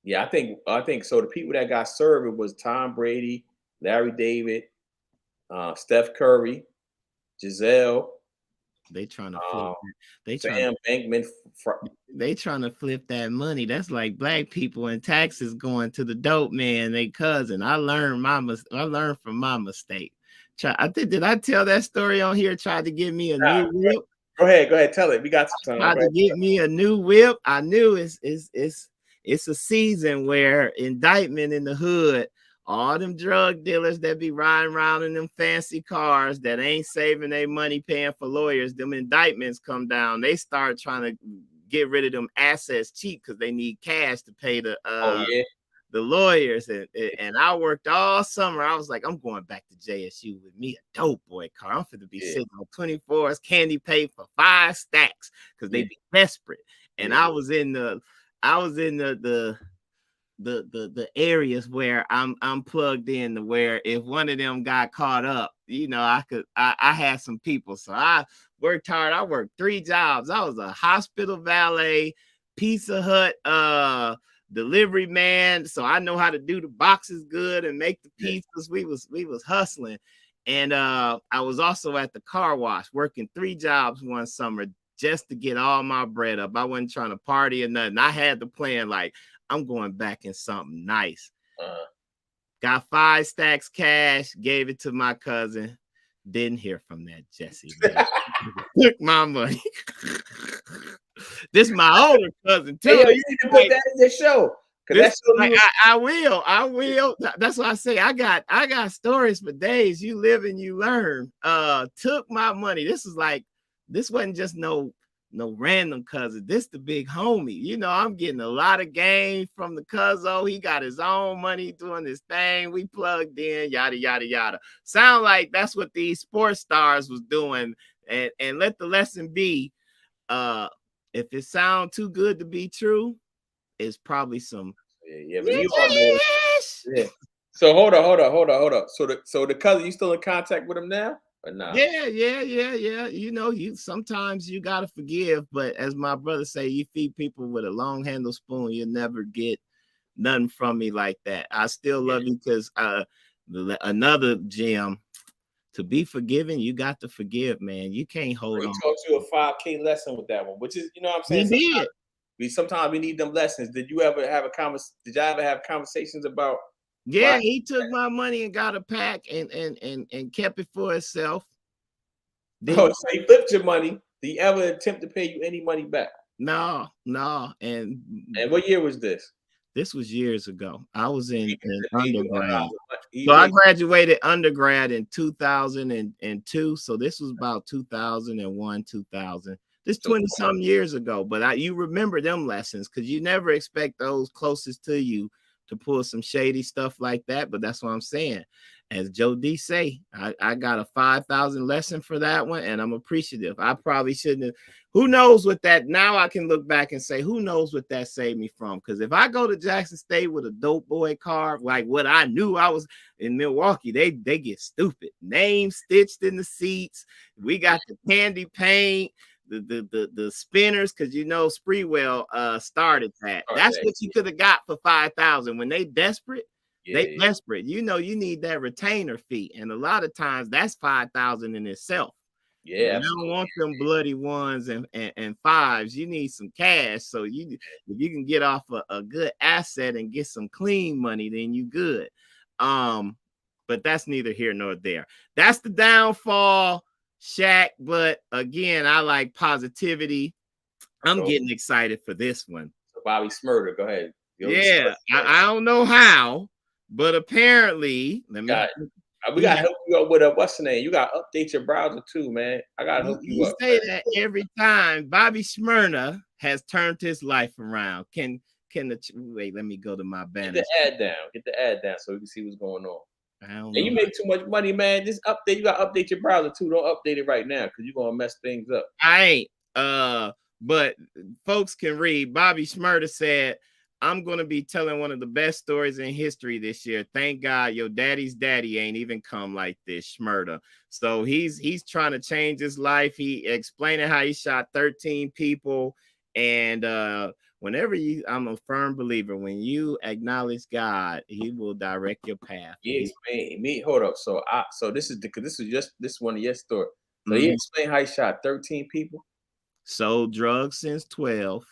Yeah, I think so. The people that got served, it was Tom Brady, Larry David, Steph Curry, Giselle. They trying to flip. They trying to flip that money. That's like black people in taxes going to the dope man, they cousin. I learned from my mistake. Did I tell that story on here? Tried to give me a new whip. Go ahead, tell it. We got some time. Tried to get me a new whip. I knew it's a season where indictment in the hood. All them drug dealers that be riding around in them fancy cars that ain't saving their money paying for lawyers, them indictments come down. They start trying to get rid of them assets cheap because they need cash to pay the lawyers. And I worked all summer. I was like, I'm going back to JSU with me a dope boy car. I'm finna be sitting on 24s, candy paid for 5 stacks because they be desperate. And I was in the areas where I'm plugged in to where if one of them got caught up, you know, I had some people. So I worked hard. I worked 3 jobs. I was a hospital valet, Pizza Hut delivery man. So I know how to do the boxes good and make the pizzas. We was hustling. And I was also at the car wash working 3 jobs one summer just to get all my bread up. I wasn't trying to party or nothing. I had the plan like, I'm going back in something nice. Got 5 stacks cash, gave it to my cousin. Didn't hear from that Jesse. Took my money. This is my older cousin too. Hey, yo, you need to put that in the show. I will. That's why I say I got stories for days. You live and you learn. Took my money. This wasn't just no random cousin. This the big homie. You know, I'm getting a lot of game from the cuzzo. He got his own money doing his thing. We plugged in, yada, yada, yada. Sound like that's what these sports stars was doing. And let the lesson be, if it sound too good to be true, it's probably some. Yeah. So hold on. So the cousin, you still in contact with him now? Or nah? Yeah. You know, sometimes you gotta forgive, but as my brother say, you feed people with a long handle spoon, you'll never get nothing from me like that. I still love you because another gem, to be forgiven, you got to forgive, man. You can't hold on. We taught you a 5K lesson with that one, which is, you know what I'm saying? Sometimes we need them lessons. Did you ever have Did y'all ever have conversations about? Yeah, he took my money and got a pack and kept it for himself. So he flipped your money. Did he ever attempt to pay you any money back? No. And what year was this? This was years ago. I was in underground. So I graduated undergrad in 2002. So this was about 2001, 2000. This 20-some years ago. But you remember them lessons because you never expect those closest to you to pull some shady stuff like that. But that's what I'm saying. As Joe D say, I got a 5,000 lesson for that one, and I'm appreciative. I probably shouldn't have. Who knows what that, now I can look back and say, who knows what that saved me from? Because if I go to Jackson State with a dope boy car, like what I knew I was in Milwaukee, they get stupid. Names stitched in the seats. We got the candy paint, the spinners, because you know Spreewell started that. That's what you could have got for 5,000. When they desperate, desperate. You know, you need that retainer fee. And a lot of times that's 5,000 in itself. Yeah, you don't want them bloody ones and fives. You need some cash. So if you can get off a good asset and get some clean money, then you good. But that's neither here nor there. That's the downfall, Shaq. But again, I like positivity. I'm getting excited for this one. So Bobby Smurder, go ahead. Yeah, I don't know how, but apparently, we gotta help you up with what's the name? You gotta update your browser too, man. I gotta help you up. You say that every time. Bobby Smyrna has turned his life around. Wait? Let me go to my banner. Get the ad down so we can see what's going on. And you make too much money, man. Just update. You gotta update your browser too. Don't update it right now because you're gonna mess things up. I ain't. But folks can read. Bobby Smyrna said, I'm going to be telling one of the best stories in history this year. Thank God your daddy's daddy ain't even come like this, Schmurda. So he's trying to change his life. He explaining how he shot 13 people. And whenever I'm a firm believer, when you acknowledge God, he will direct your path. Yes, me. Hold up. So this is one of your stories. So he explained how he shot 13 people. Sold drugs since 12.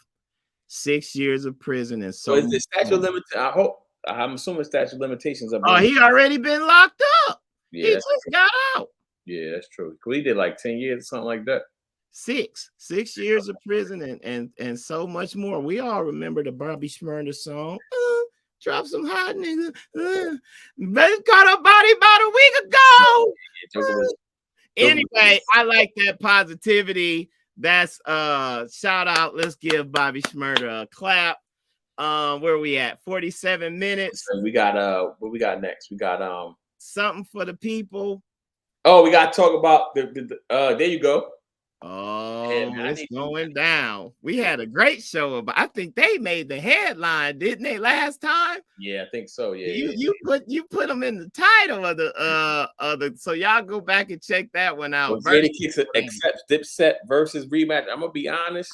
6 years of prison and so is the statute of limitations? I'm assuming statute of limitations. He already been locked up. Yeah, he just got out. Yeah, that's true. He did like 10 years or something like that. 6 years of prison and so much more. We all remember the Bobby Smyrna song. Drop some hot nigga. Got a body about a week ago. Anyway, I like that positivity. That's shout out. Let's give Bobby Smyrna a clap. Where are we at? 47 minutes. We got what we got next? We got something for the people. Oh, we got to talk about the there you go. Oh, it's going down. We had a great show about. I think they made the headline, didn't they, last time? Yeah, I think so. Yeah, you put them in the title of the so y'all go back and check that one out. Brady Kicks accepts Dipset versus rematch. I'm gonna be honest.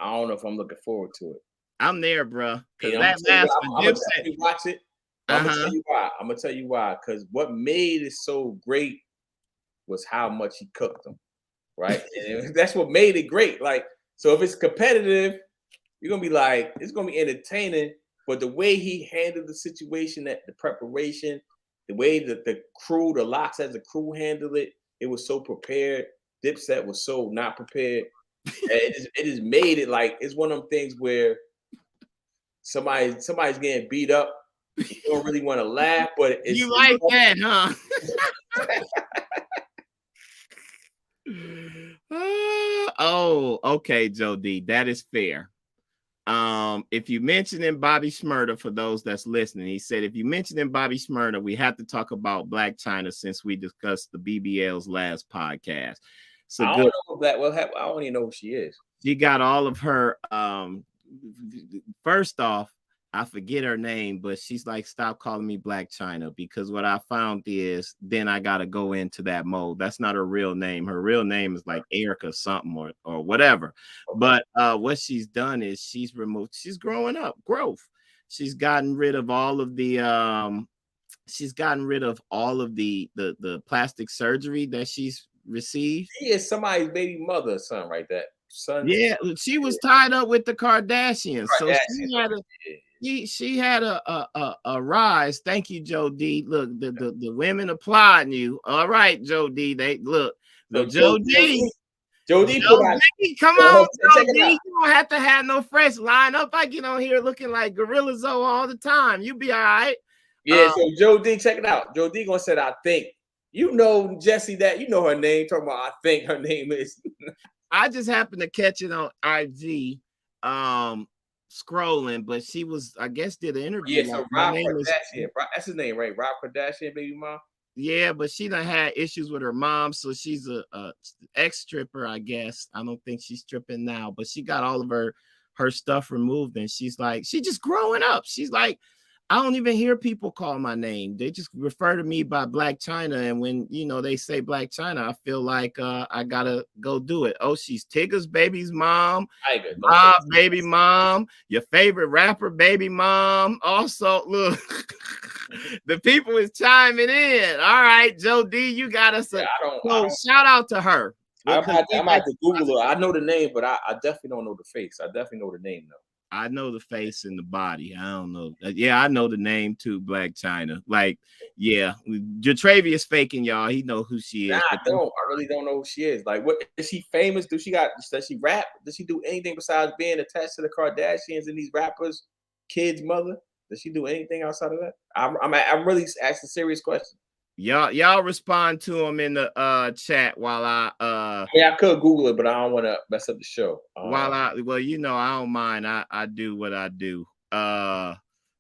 I don't know if I'm looking forward to it. I'm there, bro. Because that last one, Dipset. Watch it. I'm gonna tell you why. I'm gonna tell you why. Because what made it so great was how much he cooked them, right? And that's what made it great. Like, so if it's competitive, you're gonna be like, it's gonna be entertaining. But the way he handled the situation, that the preparation, the way that the Locks as a crew handled it, it was so prepared. Dipset was so not prepared. It just made it like it's one of them things where somebody's getting beat up. You don't really want to laugh, but you like that, huh? Oh, okay, Joe D. That is fair. If you mention in Bobby Smyrna, for those that's listening, he said if you mention in Bobby Smyrna, we have to talk about Black China since we discussed the BBL's last podcast. So I don't know that. Well, I don't even know who she is. She got all of her. First off, I forget her name, but she's like, stop calling me Black China, because what I found is then I got to go into that mode. That's not her real name. Her real name is like Erica something or whatever. Okay. But what she's done is she's growing up, growth. She's gotten rid of all of the the plastic surgery that she's received. She is somebody's baby mother or something like that. Yeah, she was tied up with the Kardashians. So she had a rise. Thank you, Joe D. Look, the women applauding you. All right, Joe D. They look. So Joe D. Come on, Joe D. You don't have to have no fresh line up. I get on here looking like Gorilla Zoe all the time. You be all right. Yeah, so Joe D, check it out. Joe D gonna say, I think. You know, Jesse, that you know her name. Talking about, I think her name is. I just happened to catch it on IG, scrolling, but she was, I guess, did an interview. Yeah, so Like, my Rob name is. Kardashian. That's his name, right? Rob Kardashian, baby mom. Yeah, but she done had issues with her mom, so she's a ex-stripper, I guess. I don't think she's stripping now, but she got all of her stuff removed, and she's like, she just growing up. She's like, I don't even hear people call my name. They just refer to me by Black China, and when they say Black China, I feel like I gotta go do it. Oh, she's Tigger's baby's mom, Bob baby mom, your favorite rapper baby mom. Also, look. The people is chiming in. All right, Joe D, you got us. Shout out to her. I'm about to Google her. I know the name, but I definitely don't know the face. I definitely know the name though. I know the face and the body. I don't know. Yeah, I know the name too, Black China. Like, yeah, DeTravius faking y'all. He know who she is. Nah, I don't. I really don't know who she is. Like, what is she famous? Does she rap? Does she do anything besides being attached to the Kardashians and these rappers' kids' mother? Does she do anything outside of that? I'm really asking serious questions. Y'all respond to them in the chat while I yeah, I could Google it, but I don't want to mess up the show. I don't mind. I do what I do.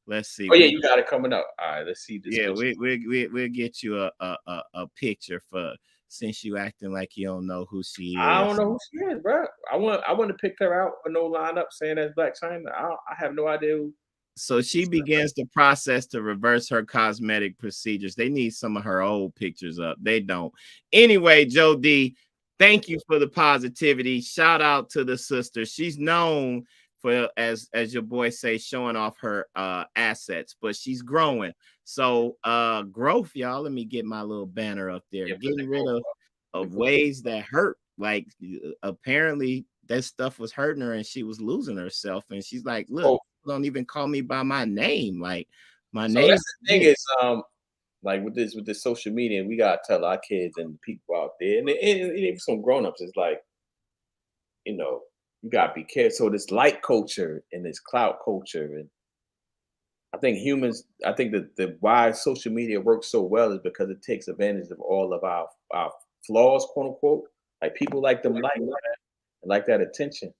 Let's see. Oh yeah, you got it coming up. All right, let's see this. Yeah, we'll get you a picture for, since you acting like you don't know who she is. I don't know who she is, bro. I want to pick her out for no lineup saying that's Black China. I have no idea who. So she begins the process to reverse her cosmetic procedures. They need some of her old pictures up. They don't. Anyway, Joe D, thank you for the positivity. Shout out to the sister. She's known for, as your boy say, showing off her assets, but she's growing. So growth, y'all. Let me get my little banner up there. Getting rid of ways that hurt. Like, apparently that stuff was hurting her and she was losing herself. And she's like, look, don't even call me by my name. Like, my name. That's the thing is, like with this social media, we gotta tell our kids and the people out there, and even some grown-ups, it's like, you gotta be careful. So this light culture and this clout culture, and I think that why social media works so well is because it takes advantage of all of our flaws, quote unquote. Like, people like them like that attention.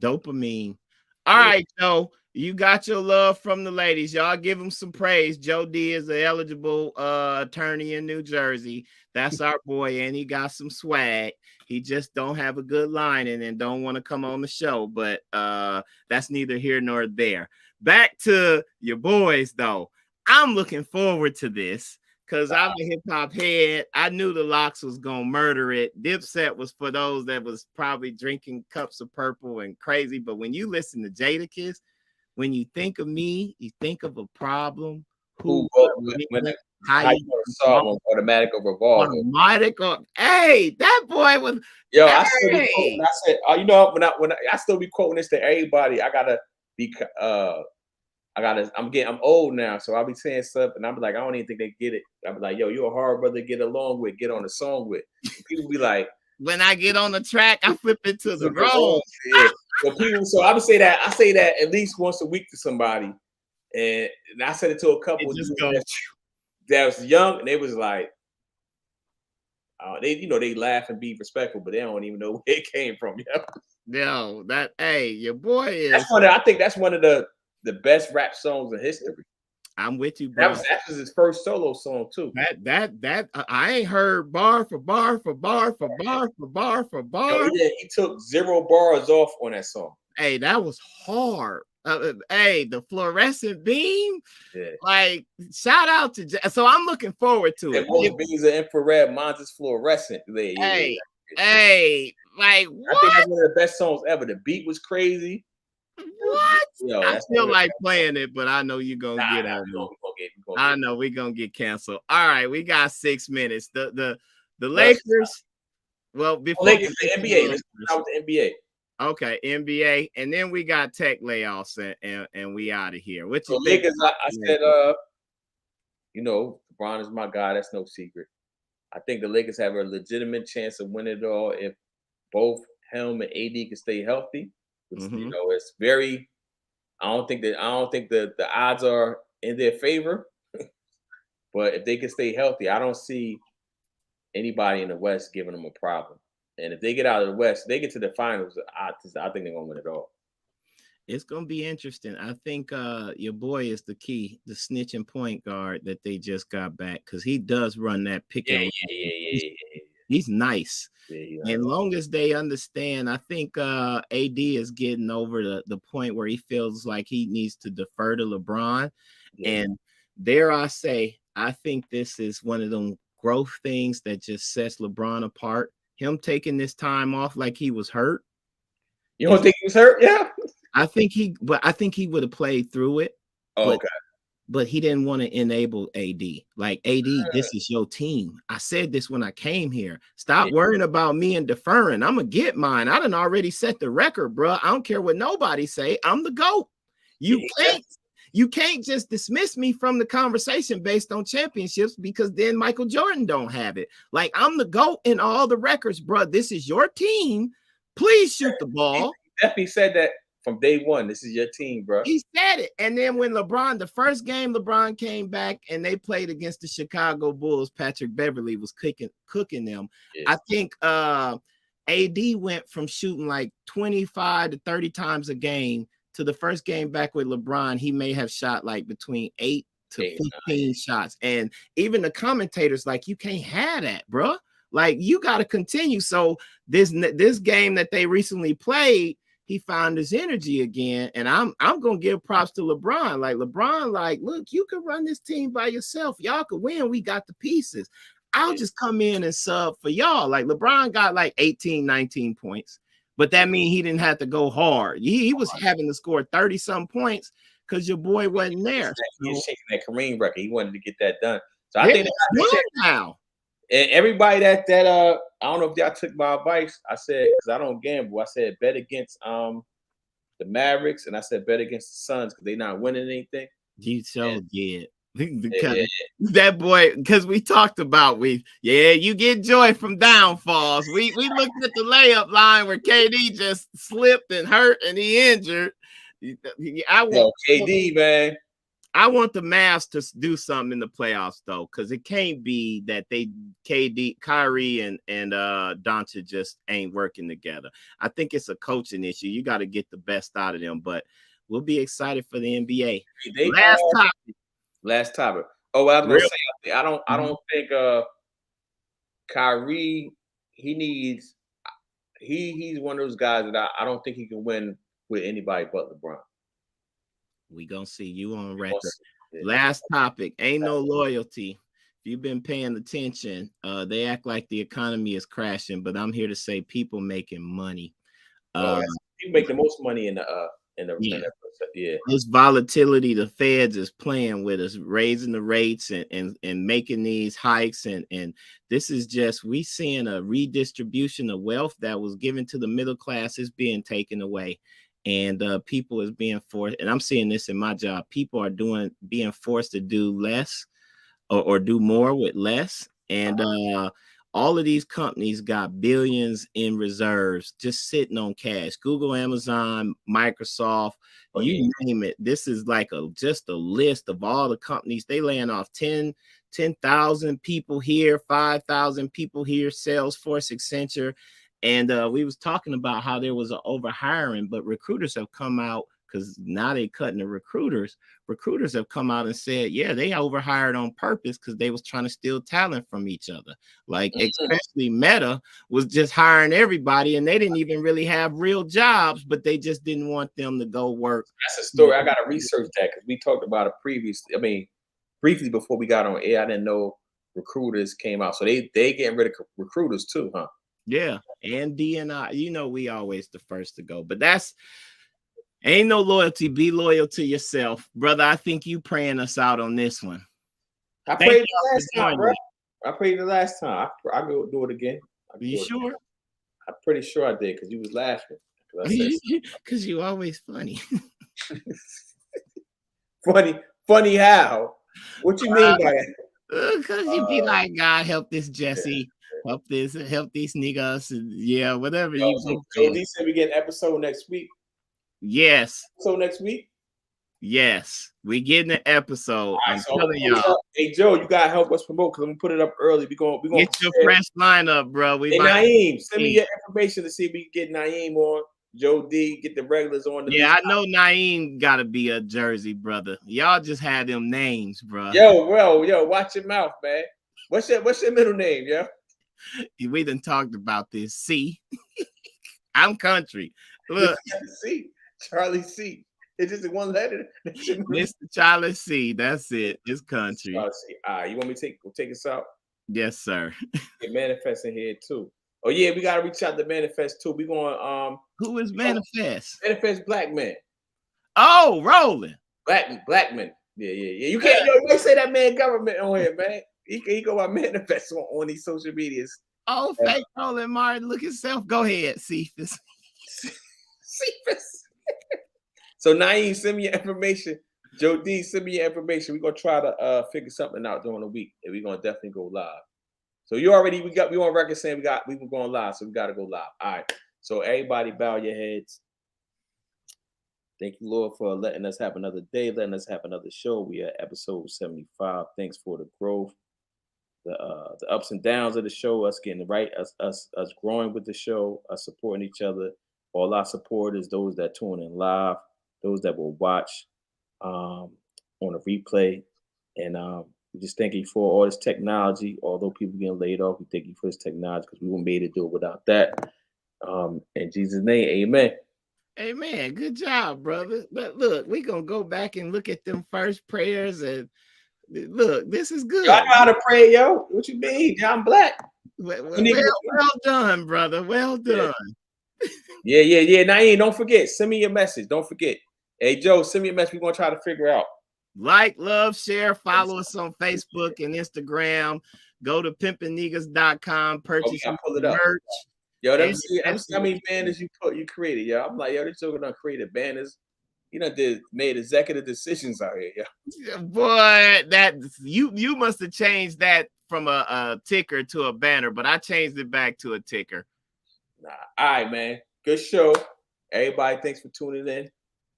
Dopamine. All right, Joe. You got your love from the ladies. Y'all give him some praise. Joe D is an eligible attorney in New Jersey. That's our boy, and he got some swag. He just don't have a good line and don't want to come on the show, but that's neither here nor there. Back to your boys, though. I'm looking forward to this because I'm a hip-hop head. I knew the Locks was going to murder it. Dipset was for those that was probably drinking cups of purple and crazy, but when you listen to Jadakiss, when you think of me, you think of a problem. How you solve automatic or revolver? Automatic or hey, that boy was. Yo, I still be quoting. I said, when I still be quoting this to everybody. I gotta be. I'm old now, so I'll be saying stuff, and I'm like, I don't even think they get it. I'll be like, yo, you're a hard brother to get along with, get on the song with. People be like, when I get on the track, I flip it to the road. Yeah. So I would say that at least once a week to somebody, and I said it to a couple that was young, and they was like, they laugh and be respectful, but they don't even know where it came from. No, your boy is. I think that's one of the best rap songs in history. I'm with you, bro. That was his first solo song too. That I ain't heard bar for bar for bar for bar for bar for bar. Yo, yeah, he took 0 bars off on that song. Hey, that was hard. The fluorescent beam. Yeah. Like, shout out to. So I'm looking forward to it. Most beams are infrared, mine's is fluorescent. Hey, like what? I think that's one of the best songs ever. The beat was crazy. What? Yo, I feel like playing it, but I know you're gonna get out. I know we're gonna get canceled. All right, we got 6 minutes. The Lakers. Well, before Lakers, the NBA. Let's start with the NBA. Okay, NBA, and then we got tech layoffs and we out of here. What you think? Lakers, I said, LeBron is my guy. That's no secret. I think the Lakers have a legitimate chance of winning it all if both Helm and AD can stay healthy. It's very. I don't think the odds are in their favor. But if they can stay healthy, I don't see anybody in the West giving them a problem. And if they get out of the West, they get to the finals. I think they're gonna win it all. It's gonna be interesting. I think your boy is the key, the snitching point guard that they just got back, because he does run that pick and roll. He's nice. And long as they understand, I think AD is getting over the point where he feels like he needs to defer to LeBron. And dare I say, I think this is one of them growth things that just sets LeBron apart. Him taking this time off like he was hurt. You don't think he was hurt? Yeah. I think he would have played through it. Oh, okay. But he didn't want to enable AD. Like, AD, this is your team. I said this when I came here. Stop worrying about me and deferring. I'm going to get mine. I done already set the record, bro. I don't care what nobody say. I'm the GOAT. You can't just dismiss me from the conversation based on championships, because then Michael Jordan don't have it. Like, I'm the GOAT in all the records, bro. This is your team. Please shoot the ball. He definitely said that from day one. This is your team, bro. He said it. And then when the first game LeBron came back and they played against the Chicago Bulls, Patrick Beverly was cooking them. Yeah. I think AD went from shooting like 25 to 30 times a game to the first game back with LeBron. He may have shot like between 8 to 15 shots. And even the commentators like, you can't have that, bro. Like, you got to continue. So this game that they recently played, he found his energy again, and I'm gonna give props to LeBron. Like, LeBron, like, look, you can run this team by yourself. Y'all can win. We got the pieces. I'll just come in and sub for y'all. Like, LeBron got like 18, 19 points, but that means he didn't have to go hard. He was having to score 30-some points because your boy wasn't there. He was shaking that Kareem record. He wanted to get that done. So I think now. And everybody that I don't know if y'all took my advice. I said, because I don't gamble, I said bet against the Mavericks, and I said bet against the Suns because they're not winning anything. You so did. That boy, because we talked about you get joy from downfalls. We looked at the layup line where KD just slipped and hurt and he injured. KD, man. I want the Mavs to do something in the playoffs, though, because it can't be that Kyrie and Doncic just ain't working together. I think it's a coaching issue. You got to get the best out of them, but we'll be excited for the NBA. Last topic. Oh, I was gonna say, I don't think Kyrie. He's one of those guys that I don't think he can win with anybody but LeBron. We gonna see you on record. Last topic. Ain't no loyalty. If you've been paying attention, they act like the economy is crashing, but I'm here to say people making money. You make the most money in the This volatility, the Feds is playing with us, raising the rates and making these hikes, and this is just we seeing a redistribution of wealth that was given to the middle class is being taken away. And people is being forced, and I'm seeing this in my job. People are being forced to do less or do more with less. And all of these companies got billions in reserves just sitting on cash. Google, Amazon, Microsoft, you name it. This is like just a list of all the companies. They laying off 10,000 people here, 5,000 people here, Salesforce, Accenture. And we was talking about how there was an overhiring, but recruiters have come out because now they cutting the recruiters. Recruiters have come out and said, yeah, they overhired on purpose because they was trying to steal talent from each other. Like especially Meta was just hiring everybody, and they didn't even really have real jobs, but they just didn't want them to go work. That's a story. I got to research that because we talked about it previously. I mean, briefly before we got on air, I didn't know recruiters came out. So they getting rid of recruiters too, huh? Yeah, and DNI, we always the first to go, but ain't no loyalty. Be loyal to yourself, brother. I think you praying us out on this one. I prayed the last time, bro. I prayed the last time. I go do it again. You sure? I'm pretty sure I did because you was laughing. Because you always funny. funny how? What you mean by that? Because you be like, God help this Jesse. Help these niggas, and whatever. So he said we get an episode next week. Yes. So next week. Yes, we getting an episode. I'm So telling y'all. Hey Joe, you gotta help us promote because I'm gonna put it up early. We're gonna Get your fresh lineup, bro. We Hey about Naeem, send me your information to see if we can get Naeem on. Joe D, get the regulars on. Yeah, I know Naeem got to be a Jersey brother. Y'all just had them names, bro. Yo, watch your mouth, man. What's your middle name, yo? We done talked about this. C. I'm country. Look, C. Charlie C. It's just one letter. Mr. Charlie C. That's it. It's country. Charlie C. All right, you want me to take us out? Yes, sir. Get Manifest in here too. Oh yeah, we gotta reach out to Manifest too. We going Who is Manifest? Manifest Black Man. Oh, rolling. Black man. Yeah. You can't you might say that man government on here, man. He go by Manifest on these social medias. Oh, fake rolling Martin. Look himself. Go ahead, Cephas. Cephas. So Naeem, send me your information. Joe D, send me your information. We're gonna try to figure something out during the week, and we're gonna definitely go live. So we on record saying we were going live, so we gotta go live. All right. So everybody bow your heads. Thank you, Lord, for letting us have another day, letting us have another show. We are episode 75. Thanks for the growth, the ups and downs of the show, us getting right, us growing with the show, us supporting each other. All our supporters, those that tune in live, those that will watch on a replay, and we just thank you for all this technology. Although people getting laid off, we thank you for this technology because we wouldn't be able to do it without that. In Jesus' name, amen. Amen. Good job, brother. But look, we're going to go back and look at them first prayers. And look, this is good. I know how to pray, yo. What you mean? I'm black. Well done, brother. Well done. Yeah. Naeem, don't forget. Send me your message. Don't forget. Hey, Joe, send me a message. We're going to try to figure out. Like, love, share, follow us on Facebook and Instagram. Go to pimpandnegus.com, purchase some merch. Yo, let me see how many banners you created, yo. I'm like, yo, this joker done created banners. You done made executive decisions out here, yo. Boy, that you must have changed that from a ticker to a banner, but I changed it back to a ticker. Nah, all right, man. Good show. Everybody, thanks for tuning in.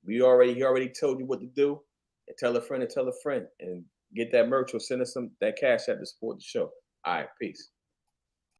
He already told you what to do. And tell a friend and get that merch or send us that cash app to support the show. All right, peace.